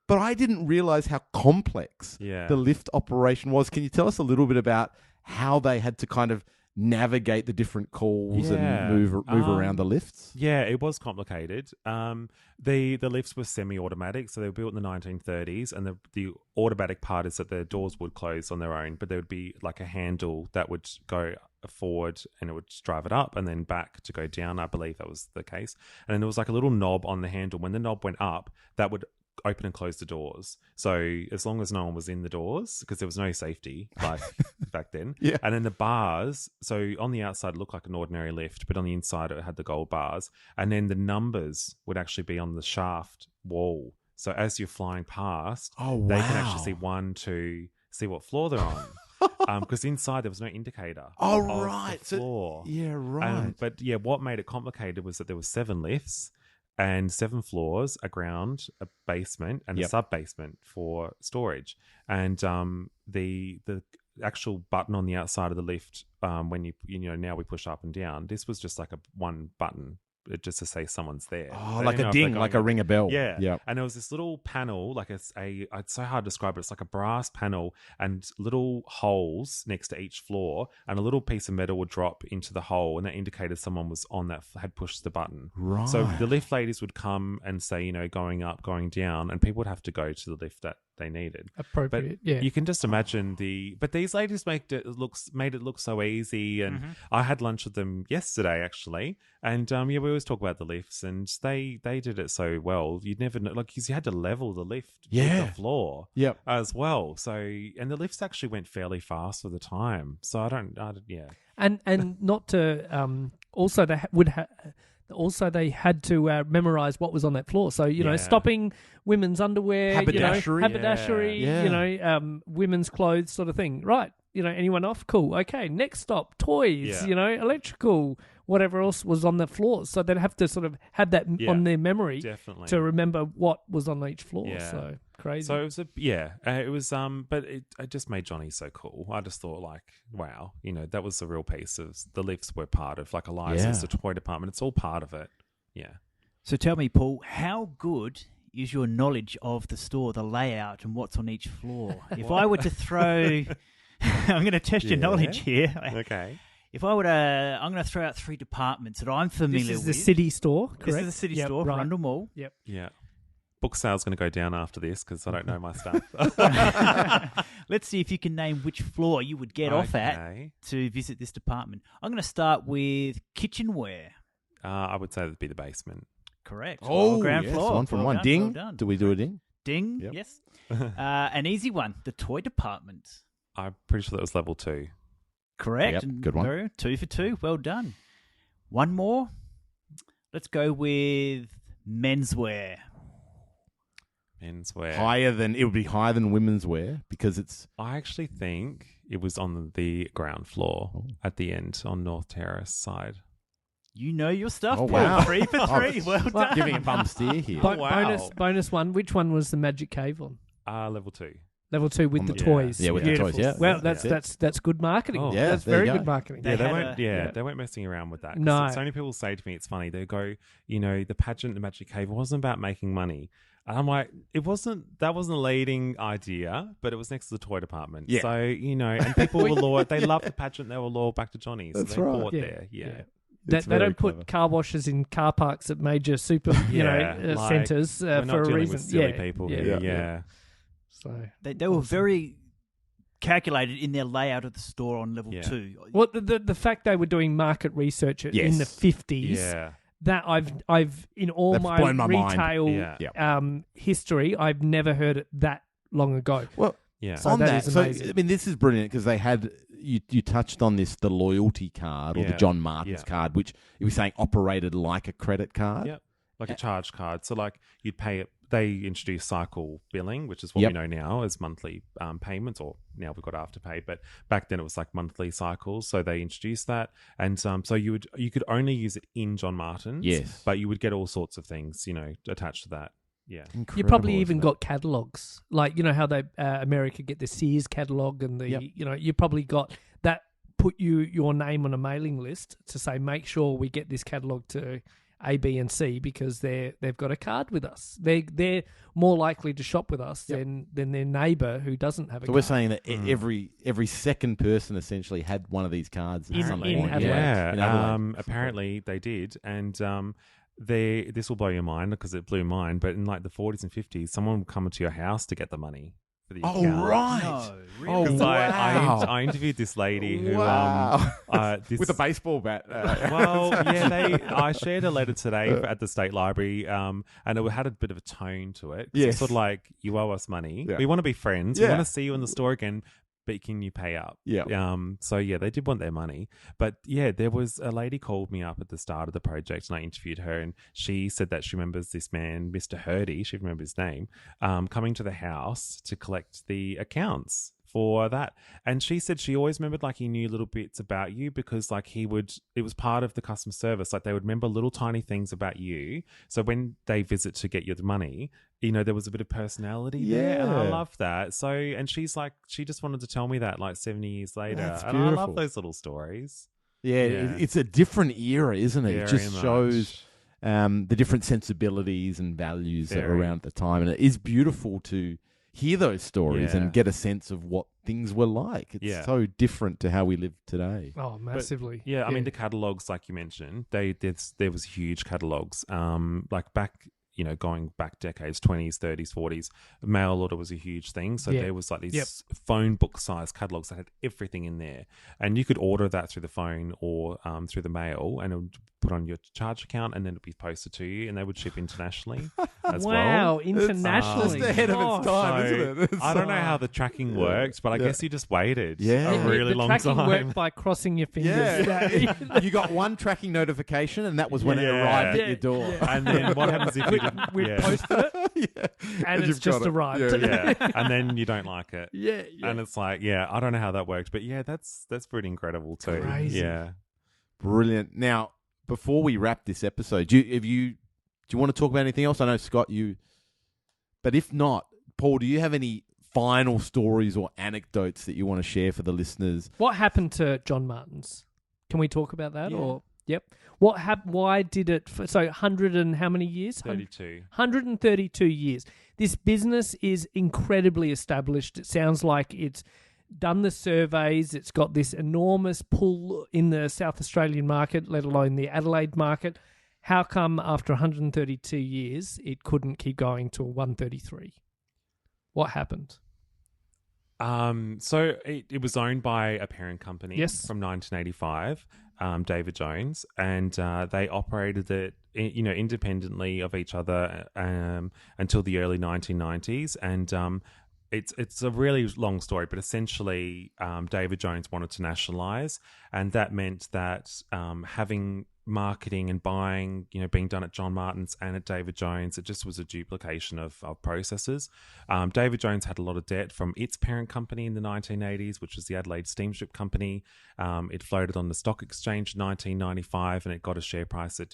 But I didn't realize how complex the lift operation was. Can you tell us a little bit about how they had to kind of navigate the different calls and move around the lifts? Yeah, it was complicated. The lifts were semi-automatic, so they were built in the 1930s, and the automatic part is that the doors would close on their own, but there would be like a handle that would go forward and it would drive it up and then back to go down. I believe that was the case. And then there was like a little knob on the handle. When the knob went up, that would open and close the doors. So as long as no one was in the doors, because there was no safety like back then. Yeah. And then the bars, so on the outside it looked like an ordinary lift, but on the inside it had the gold bars. And then the numbers would actually be on the shaft wall. So as you're flying past, they can actually see 1, 2, see what floor they're on. Because inside there was no indicator. Oh, of right. the floor. So, yeah, right. But yeah, what made it complicated was that there were 7 lifts and 7 floors, a ground, a basement, and a sub-basement for storage. And the actual button on the outside of the lift, when now we push up and down, this was just like one button, just to say someone's there. Oh, like a ding, like a ring a bell. Yeah. And there was this little panel, like it's so hard to describe it. It's like a brass panel and little holes next to each floor, and a little piece of metal would drop into the hole, and that indicated someone was on that, had pushed the button. Right. So the lift ladies would come and say, going up, going down, and people would have to go to the lift that they needed. Appropriate, but you can just imagine but these ladies made it look so easy. And I had lunch with them yesterday actually, and we always talk about the lifts, and they did it so well. You'd never know, because you had to level the lift with the floor as well. So, and the lifts actually went fairly fast for the time. So and not to also they also they had to memorize what was on that floor. So stopping women's underwear, haberdashery, women's clothes, sort of thing. Right? Anyone off? Cool. Okay. Next stop, toys. Electrical, whatever else was on the floor. So they'd have to sort of have that on their memory to remember what was on each floor. Yeah. So crazy. So it was it was but it just made Johnnie so cool. I just thought wow, that was the real piece of the lifts were part of, like Eliza's, the toy department. It's all part of it. Yeah. So tell me, Paul, how good is your knowledge of the store, the layout, and what's on each floor? If I were to throw... I'm going to test your knowledge here. Okay. If I were to... I'm going to throw out 3 departments that I'm familiar with. This is the city store, correct? This is the city store, right. Rundle Mall. Yep. Yeah. Book sale's going to go down after this because I don't know my stuff. Let's see if you can name which floor you would get off at Okay. to visit this department. I'm going to start with kitchenware. I would say that'd be the basement. Correct. Oh, ground yes, floor. one from Well one. done, Ding. well done. Do we do a ding? Ding, Yep. yes. An easy one, the toy department. I'm pretty sure that was level 2. Correct. Yep, good one. 2 for 2. Well done. One more. Let's go with menswear. Menswear. It would be higher than women's wear because it's I actually think it was on the ground floor at the end on North Terrace side. You know your stuff, Oh, Paul. wow. 3 for 3. Well done. giving a bum steer here. Wow. Bonus one. Which one was the Magic Cave on? Level 2. Level 2 with On the the- toys. Yeah, with Beautiful. the toys. Yeah. Well, Yeah. that's good marketing. Oh. Yeah, that's there you very go. good marketing. Yeah, They they had weren't. a- Yeah, they weren't messing around with that. 'Cause No. so many people say to me, it's funny. They go, the pageant, the Magic Cave, wasn't about making money. And I'm like, it wasn't. That wasn't a leading idea, but it was next to the toy department. Yeah. So and people were loyal. They loved the pageant. They were loyal back to Johnnie. So That's they right. bought Yeah, there. Yeah. yeah. It's They very don't put clever. car washes in car parks at major super, Yeah, like, centres We're not for a dealing reason. with silly yeah, people yeah, here. yeah. Yeah. So, They were very calculated in their layout of the store on level Yeah. 2. well, the fact they were doing market research in Yes. the 50s, Yeah. that I've in all That's my blown my mind. retail Yeah. history, I've never heard it that long ago. Well, Yeah. So on that that, is so amazing. I mean, this is brilliant because they had you touched on this, the loyalty card or the Yeah. John Martin's Yeah. card, which you were saying operated like a credit card. Yep. Like a charge card. So like you'd pay it. They introduced cycle billing, which is what Yep. we know now as monthly payments, or now we've got afterpay. But back then it was like monthly cycles. So they introduced that, and so you could only use it in John Martin's. Yes. but you would get all sorts of things, attached to that. Yeah. You probably Incredible, even isn't it? got catalogs, like how they America get the Sears catalog, and Yep. you probably got that. Put your name on a mailing list to say, make sure we get this catalog to A, B, and C because they've got a card with us. They're more likely to shop with us than their neighbour who doesn't have a So card. we're saying that every second person essentially had one of these cards at In- some in point. Adelaide. Yeah, In Adelaide. apparently they did, and this will blow your mind because it blew mine. But in like the 40s and 50s, someone would come into your house to get the money for the Oh account. right. No, really? Oh 'Cause wow. I interviewed this lady who Wow. this, With a baseball bat. well, yeah, I shared a letter today at the State Library, and it had a bit of a tone to it. 'Cause Yes. It's sort of like, you owe us money. Yeah. We want to be friends. Yeah. We want to see you in the store again, but can you pay up? Yeah. So, yeah, they did want their money. But, yeah, there was a lady called me up at the start of the project, and I interviewed her, and she said that she remembers this man, Mr. Hurdy, she remembers his name, coming to the house to collect the accounts for that. And she said she always remembered like he knew little bits about you because like it was part of the customer service. Like they would remember little tiny things about you. So when they visit to get your money, there was a bit of personality there. And I Yeah. love that. So, and she's like, she just wanted to tell me that like 70 years later. That's and I beautiful. love those little stories. Yeah, Yeah. it's a different era, isn't it? It Very just much. shows the different sensibilities and values that were Very. around at the time. And it is beautiful to hear those stories Yeah. and get a sense of what things were like. It's Yeah. so different to how we live today. Oh, massively. Yeah, I mean the catalogs, like you mentioned, there was huge catalogs. Like back, going back decades, 20s, 30s, 40s, mail order was a huge thing. So Yeah. there was like these Yep. phone book size catalogs that had everything in there, and you could order that through the phone or through the mail, and it would put on your charge account, and then it'd be posted to you, and they would ship internationally as well. Wow, internationally. Just ahead of its Gosh. time, So, isn't it? I don't know how the tracking worked, but I guess you just waited Yeah. a really the long tracking time. worked by crossing your fingers. Yeah. You got one tracking notification, and that was when it Yeah. arrived at Yeah. your door. And then what happens if you didn't? We've yeah. posted it, and it's you've just got it. arrived. Yeah. Yeah, and then you don't like it. Yeah, And it's like, I don't know how that worked, but yeah, that's pretty incredible too. Crazy. Yeah. Brilliant. Now, before we wrap this episode, do you want to talk about anything else? I know Scott, but if not, Paul, do you have any final stories or anecdotes that you want to share for the listeners? What happened to John Martin's? Can we talk about that? Yeah. Or Yep. Why did it? So 100 and how many years? 32. 132 years. This business is incredibly established. It sounds like it's done the surveys. It's got this enormous pull in the South Australian market, let alone the Adelaide market. How come after 132 years it couldn't keep going to 133? What happened? So it was owned by a parent company Yes. from 1985, David Jones, and they operated it, independently of each other until the early 1990s. And it's a really long story, but essentially, David Jones wanted to nationalise, and that meant that having marketing and buying, being done at John Martin's and at David Jones, it just was a duplication of processes. David Jones had a lot of debt from its parent company in the 1980s, which was the Adelaide Steamship Company. It floated on the stock exchange in 1995, and it got a share price that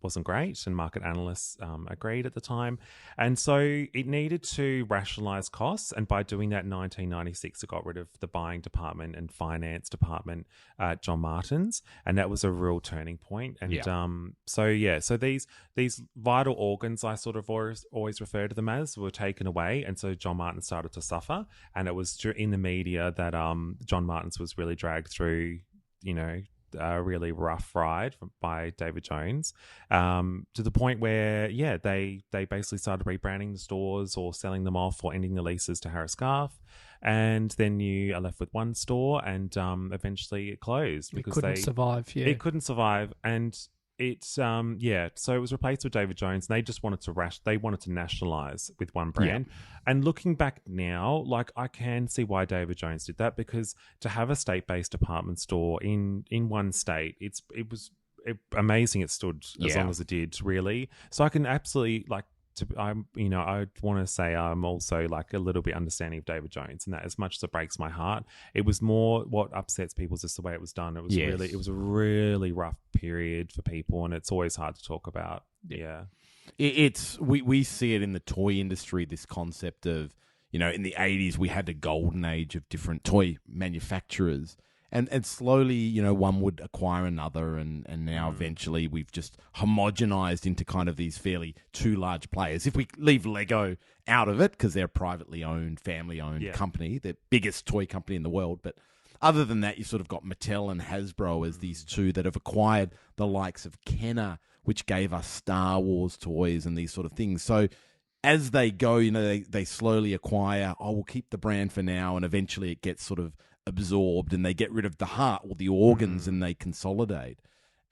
wasn't great, and market analysts agreed at the time. And so it needed to rationalise costs, and by doing that in 1996, it got rid of the buying department and finance department at John Martin's, and that was a real turning point. And so these vital organs, I sort of always refer to them as, were taken away, and so John Martin started to suffer. And it was in the media that John Martin's was really dragged through, a really rough ride by David Jones, to the point where they basically started rebranding the stores or selling them off or ending the leases to Harris Scarfe. And then you are left with one store, and eventually it closed because it couldn't survive. Yeah, it couldn't survive, and it's so it was replaced with David Jones, and they just wanted to nationalize with one brand. And looking back now, like, I can see why David Jones did that, because to have a state-based department store in one state, it was amazing. It stood as long as it did, really. So I can absolutely I want to say I'm also like a little bit understanding of David Jones, and that as much as it breaks my heart, it was more what upsets people is just the way it was done. It was it was a really rough period for people, and it's always hard to talk about. Yeah. We see it in the toy industry, this concept of, in the 80s we had a golden age of different toy manufacturers. And slowly, one would acquire another, and now eventually we've just homogenized into kind of these fairly two large players. If we leave Lego out of it, because they're a privately owned, family-owned company, the biggest toy company in the world. But other than that, you've sort of got Mattel and Hasbro as these two that have acquired the likes of Kenner, which gave us Star Wars toys and these sort of things. So as they go, they slowly acquire, we'll keep the brand for now, and eventually it gets sort of absorbed, and they get rid of the heart or the organs, and they consolidate.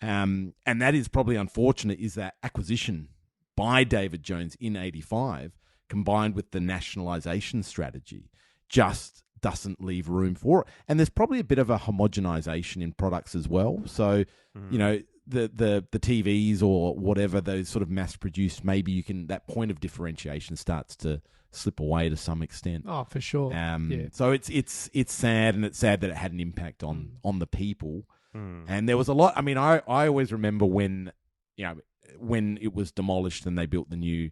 And that is probably unfortunate, is that acquisition by David Jones in 85, combined with the nationalisation strategy, just doesn't leave room for it. And there's probably a bit of a homogenization in products as well. So, the TVs or whatever, those sort of mass-produced, maybe that point of differentiation starts to slip away to some extent. Oh, for sure. So it's sad, and it's sad that it had an impact on the people. And there was a lot. I mean, I always remember when it was demolished and they built the new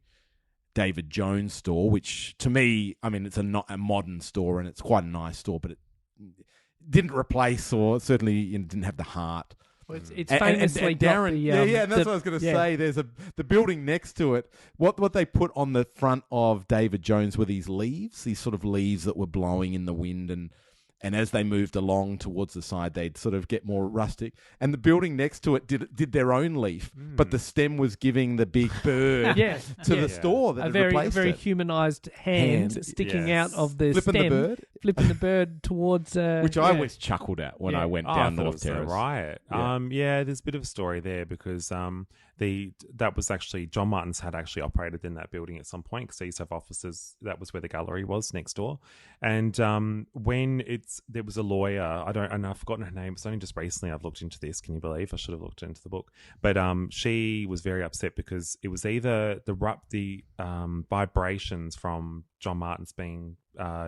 David Jones store, which to me, I mean, it's not a modern store, and it's quite a nice store, but it didn't replace, or certainly didn't have the heart. Well, it's famously got Darren, and that's what I was going to say. There's the building next to it. What they put on the front of David Jones were these leaves, these sort of leaves that were blowing in the wind, and as they moved along towards the side, they'd sort of get more rustic. And the building next to it did their own leaf, but the stem was giving the big bird to the store that a had very replaced very it. humanized hand sticking out of the Flipping the bird towards which I always chuckled at when I went down North Terrace. Riot. There's a bit of a story there, because that was actually John Martin's had actually operated in that building at some point, because they used to have offices. That was where the gallery was next door. And when there was a lawyer, I've forgotten her name. It's only just recently I've looked into this. Can you believe? I should have looked into the book. But she was very upset because it was either the vibrations from John Martin's being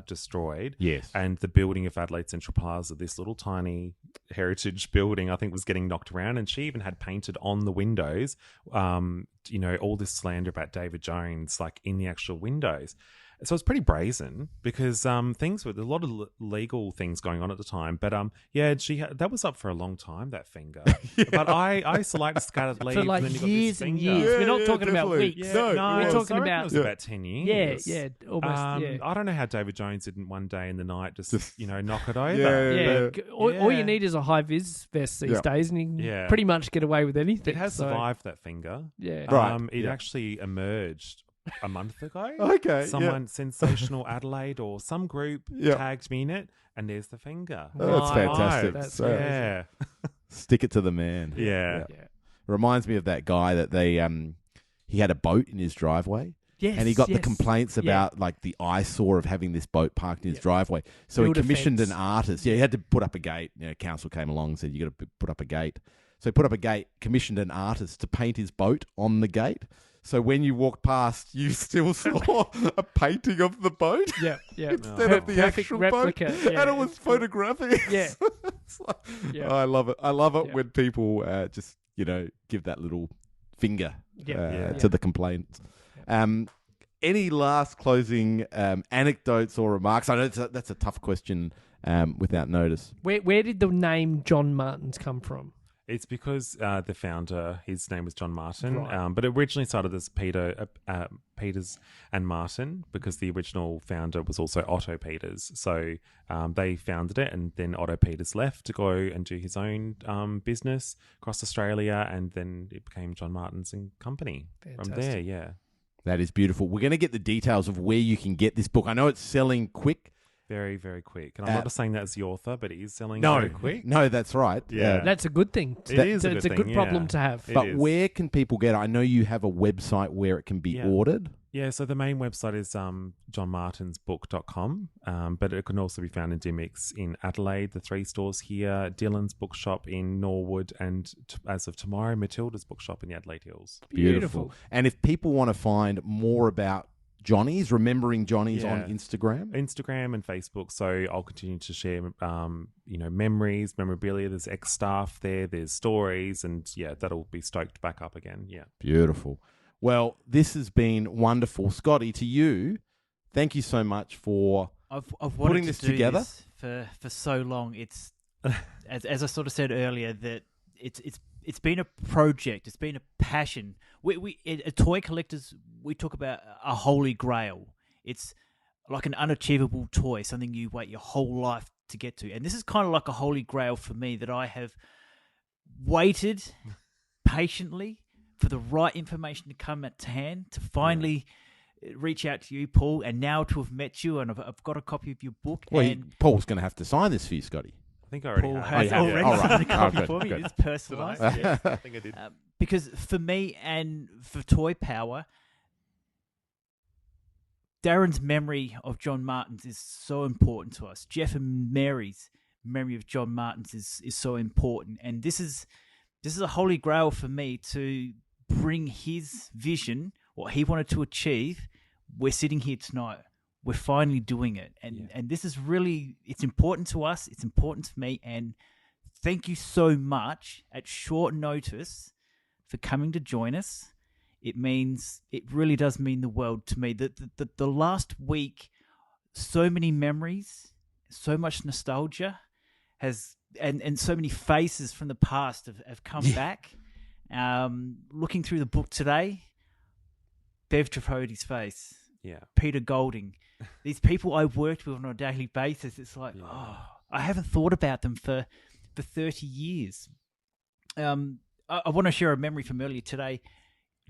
destroyed, and the building of Adelaide Central Plaza, this little tiny heritage building, I think, was getting knocked around, and she even had painted on the windows, all this slander about David Jones, like in the actual windows. So it's pretty brazen because things with a lot of legal things going on at the time. But that was up for a long time, that finger. But I used to like the scattered leaves. For like and then you got this years and finger. years. We're not talking about definitely. weeks. No, we're it was. talking I reckon about it was about 10 years. yeah, almost. I don't know how David Jones didn't one day in the night just knock it over. Yeah, But all you need is a high vis vest these days, and you can pretty much get away with anything. it has survived that finger. Yeah, Right. It actually emerged a month ago. Okay, Someone sensational Adelaide or some group Yeah. tagged me in it, and there's the finger. Oh, that's Right. fantastic. That's So, Yeah. stick it to the man. Yeah. yeah. Reminds me of that guy that he had a boat in his driveway. Yes, And he got the yes. complaints about like the eyesore of having this boat parked in his driveway. So Build he a commissioned fence. an artist. Yeah, he had to put up a gate. Council came along and said, you got to put up a gate. So he put up a gate, commissioned an artist to paint his boat on the gate. So when you walked past, you still saw a painting of the boat Yeah, yeah. instead of the Perfect actual replica, boat. yeah, And it was it's cool. photographic. Yeah. It's like- Yeah. I love it. I love it Yeah. when people just, give that little finger Yeah. to the complaints. Any last closing anecdotes or remarks? I know that's a tough question without notice. Where did the name John Martins come from? It's because the founder, his name was John Martin, Right. but it originally started as Peters and Martin because the original founder was also Otto Peters. So they founded it, and then Otto Peters left to go and do his own business across Australia, and then it became John Martins and Company from there. Fantastic. Yeah. That is beautiful. We're going to get the details of where you can get this book. I know it's selling quick. Very, very quick. And I'm not just saying that as the author, but it is selling No, very quick. no, that's right. Yeah. That's a good thing. It is a It's good a good thing, problem yeah. to have. It But is. where can people get it? I know you have a website where it can be Yeah. ordered. Yeah, so the main website is johnmartinsbook.com, but it can also be found in Dimmicks in Adelaide, the 3 stores here, Dylan's bookshop in Norwood, and as of tomorrow, Matilda's bookshop in the Adelaide Hills. Beautiful. And if people want to find more about Johnny's, Remembering Johnny's on Yeah. Instagram. Instagram and Facebook, so I'll continue to share, memories, memorabilia. There's ex-staff there, there's stories, and yeah, that'll be stoked back up again, yeah. Beautiful. Well, this has been wonderful. Scotty, to you, thank you so much for I've wanted Putting to this do together? this for so long. It's as I sort of said earlier that it's been a project. It's been a passion. We at Toy Collectors, we talk about a holy grail. It's like an unachievable toy, something you wait your whole life to get to. And this is kind of like a holy grail for me that I have waited patiently for the right information to come at hand to finally reach out to you, Paul, and now to have met you, and I've got a copy of your book. Well, and Paul's going to have to sign this for you, Scotty. I think I already Paul have. has yeah. already All right. signed a copy Oh, good, for me. good. It's personalised. Yeah, I think I did. Because for me and for Toy Power, Darren's memory of John Martins is so important to us. Jeff and Mary's memory of John Martins is so important, and this is a holy grail for me to bring his vision, what he wanted to achieve. We're sitting here tonight. We're finally doing it, and this is really, it's important to us. It's important to me, and thank you so much at short notice for coming to join us. It really does mean the world to me. The last week, so many memories, so much nostalgia and so many faces from the past have come back. Looking through the book today, Bev Tripodi's face, Yeah. Peter Golding, these people I worked with on a daily basis. It's like, I haven't thought about them for 30 years. I want to share a memory from earlier today.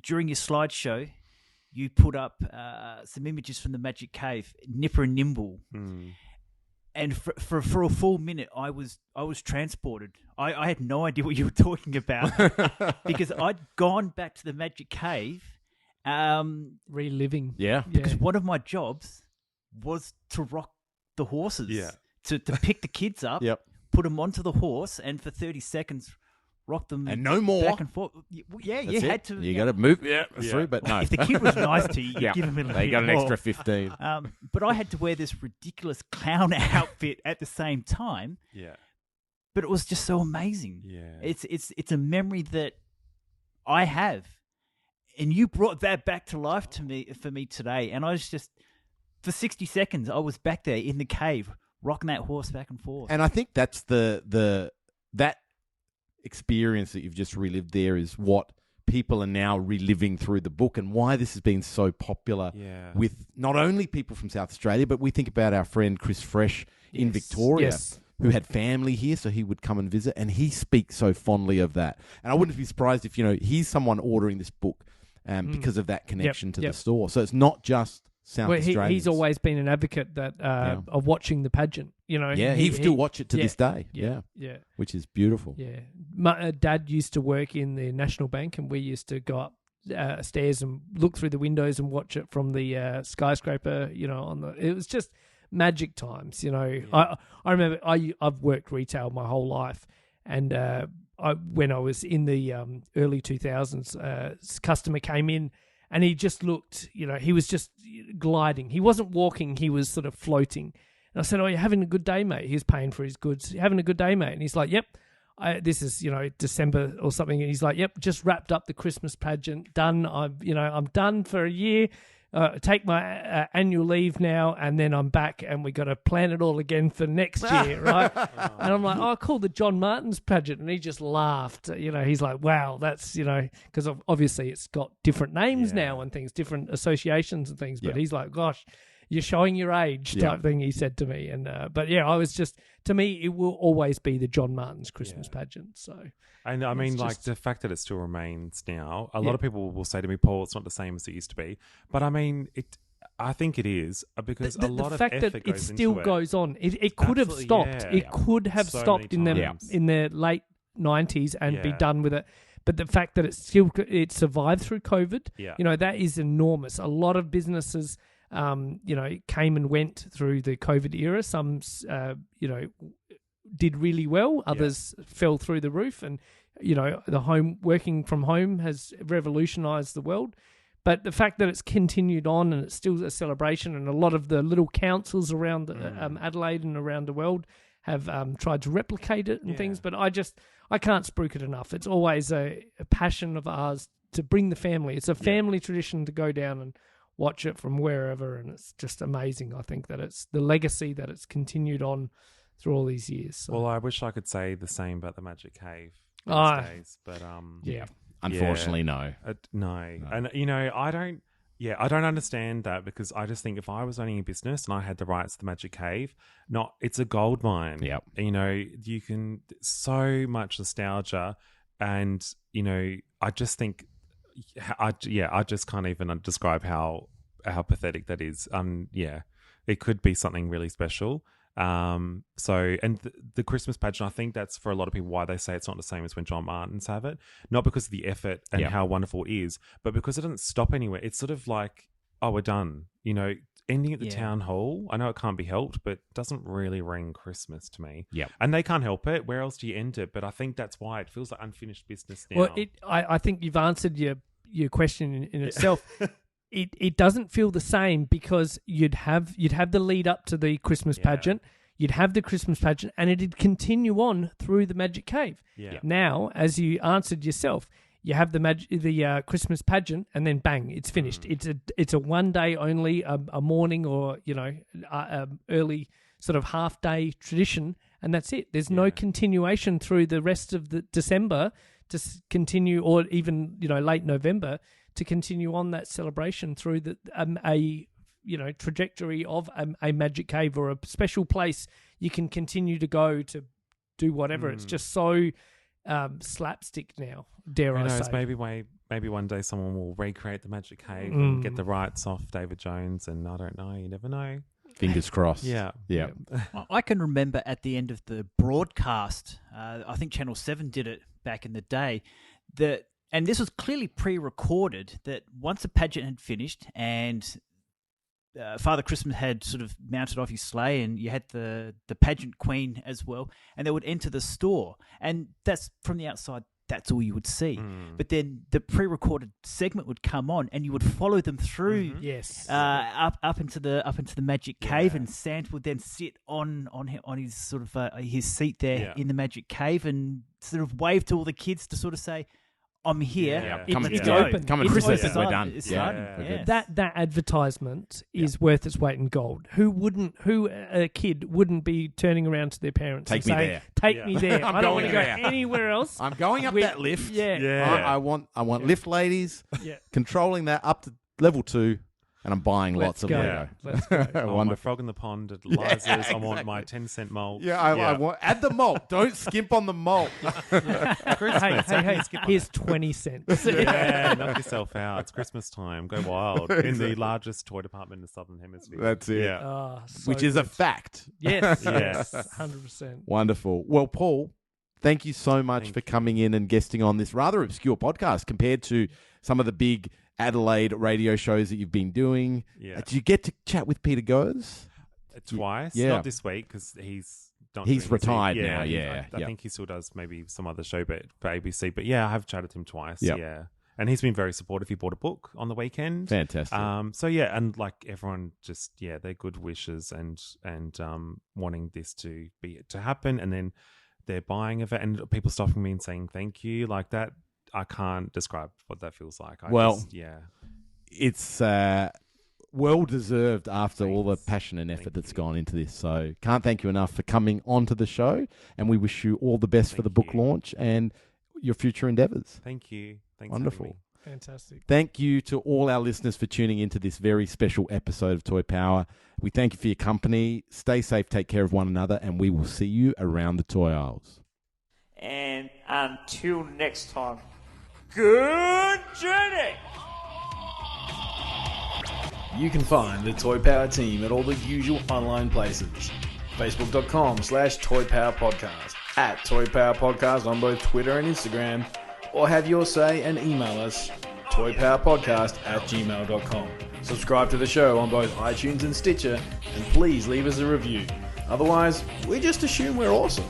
During your slideshow, you put up some images from the Magic Cave, Nipper and Nimble. And for a full minute, I was transported. I had no idea what you were talking about because I'd gone back to the Magic Cave. Reliving. Yeah. Because one of my jobs was to rock the horses. Yeah. To pick the kids up, Yep. put them onto the horse, and for 30 seconds, rock them And no more. back and forth. Yeah, you That's had it. to. You got to move through, but no. If the kid was nice to you, you give him a little They bit got an more. extra 15. But I had to wear this ridiculous clown outfit at the same time. Yeah. But it was just so amazing. Yeah. It's a memory that I have, and you brought that back to life for me today, and I was just for 60 seconds, I was back there in the cave, rocking that horse back and forth. And I think that's that experience that you've just relived there is what people are now reliving through the book, and why this has been so popular with not only people from South Australia, but we think about our friend Chris Fresh in Victoria, who had family here, so he would come and visit, and he speaks so fondly of that. And I wouldn't be surprised if, he's someone ordering this book because of that connection to the store. So it's not just South Australians. He's always been an advocate that of watching the pageant. He still watch it to this day. Yeah, which is beautiful. Yeah, my dad used to work in the National Bank, and we used to go up stairs and look through the windows and watch it from the skyscraper. It was just magic times. I remember I've worked retail my whole life, and when I was in the early 2000s, customer came in. And he just looked, he was just gliding. He wasn't walking, he was sort of floating. And I said, "Oh, you're having a good day, mate." He was paying for his goods. "You're having a good day, mate?" And he's like, "Yep." This is, December or something. And he's like, "Yep, just wrapped up the Christmas pageant. Done. I'm done for a year. Take my annual leave now, and then I'm back, and we got to plan it all again for next year, right?" And I'm like, "Oh, cool, the John Martin's pageant," and he just laughed. He's like, "Wow, that's because obviously it's got different names now and things, different associations and things." But he's like, "Gosh, you're showing your age," type thing. He said to me, and I was just, to me, it will always be the John Martin's Christmas pageant. So. And I mean, the fact that it still remains now, a lot of people will say to me, "Paul, it's not the same as it used to be." But I mean, I think it is, because a lot of effort goes into it. The fact that it still goes on, it could have stopped. It could have stopped in the late 90s and be done with it. But the fact that it survived through COVID, that is enormous. A lot of businesses, came and went through the COVID era. Some, did really well. Others fell through the roof, and the working from home has revolutionized the world. But the fact that it's continued on and it's still a celebration, and a lot of the little councils around Adelaide and around the world have tried to replicate it and things. But I can't spruik it enough. It's always a passion of ours to bring the family. It's a family tradition to go down and watch it from wherever, and it's just amazing. I think that it's the legacy that it's continued on through all these years. So. Well, I wish I could say the same about the Magic Cave these days, but unfortunately, no. No. And I don't understand that, because I just think if I was owning a business and I had the rights to the Magic Cave, it's a gold mine. Yep. You can, so much nostalgia, and I just think, I just can't even describe how pathetic that is. It could be something really special. The Christmas pageant, I think that's for a lot of people why they say it's not the same as when John Martin's have it. Not because of the effort and how wonderful it is, but because it doesn't stop anywhere. It's sort of like, oh, we're done. Ending at the town hall. I know it can't be helped, but it doesn't really ring Christmas to me. Yeah, and they can't help it. Where else do you end it? But I think that's why it feels like unfinished business now. Well, I think you've answered your question in itself. It doesn't feel the same, because you'd have the lead up to the Christmas pageant, you'd have the Christmas pageant, and it'd continue on through the Magic Cave. Yeah. Now, as you answered yourself, you have the Christmas pageant, and then bang, it's finished. It's a one day only, a morning or early sort of half day tradition, and that's it. There's no continuation through the rest of the December to continue, or even late November, to continue on that celebration through a trajectory of a Magic Cave or a special place you can continue to go to do whatever. It's just so slapstick now, dare I say. Maybe one day someone will recreate the Magic Cave and get the rights off David Jones, and I don't know, you never know. Fingers crossed. Yeah. I can remember at the end of the broadcast, I think Channel 7 did it back in the day, and this was clearly pre-recorded, that once the pageant had finished and Father Christmas had sort of mounted off his sleigh, and you had the pageant queen as well, and they would enter the store, and that's from the outside, that's all you would see. But then the pre-recorded segment would come on, and you would follow them through, up into the Magic Cave, and Santa would then sit on his sort of his seat there in the Magic Cave, and sort of wave to all the kids to sort of say, I'm here. Yeah. It's, Come and it's go. open. Come and It's Christmas. open. We're done. It's Yeah. starting. We're Yeah. good. That advertisement is worth its weight in gold. Who a kid wouldn't be turning around to their parents Take and me saying, there. "Take Yeah. me there. I'm I don't want to going go there." anywhere else." I'm going up With- that lift. Yeah, Yeah. I want lift ladies yeah. controlling that up to level 2, and I'm buying lots Let's of go. Lego. Let's go. Oh, my Wonderful. frog in the pond at Liza's. I want my 10-cent malt. Yeah, I want add the malt. Don't skimp on the malt. hey, here's 20 cents. Yeah, knock yourself out. It's Christmas time. Go wild. In the largest toy department in the Southern Hemisphere. That's it. Yeah. Oh, so Which is a good. fact. Yes, Yes. 100%. Wonderful. Well, Paul, thank you so much Thank for you. coming in and guesting on this rather obscure podcast compared to some of the big Adelaide radio shows that you've been doing. Yeah. Did you get to chat with Peter Goers? Twice. Yeah. Not this week because he's not He's doing his- retired now, yeah, I yeah. think he still does maybe some other show but for ABC. But yeah, I have chatted to him twice. Yep. Yeah. And he's been very supportive. He bought a book on the weekend. Fantastic. So yeah, and like everyone just they're good wishes and wanting this to happen, and then they're buying of it and people stopping me and saying thank you like that. I can't describe what that feels like. It's well deserved after all the passion and effort that's gone into this. So can't thank you enough for coming onto the show, and we wish you all the best for the book Thank you. launch and your future endeavours. Thank you. Thanks. Wonderful. For having me. Fantastic. Thank you to all our listeners for tuning into this very special episode of Toy Power. We thank you for your company. Stay safe, take care of one another, and we will see you around the toy aisles. And until next time, good journey! You can find the Toy Power team at all the usual online places. Facebook.com/Toy Power Podcast, at Toy Power Podcast on both Twitter and Instagram, or have your say and email us toypowerpodcast@gmail.com. Subscribe to the show on both iTunes and Stitcher, and please leave us a review. Otherwise, we just assume we're awesome.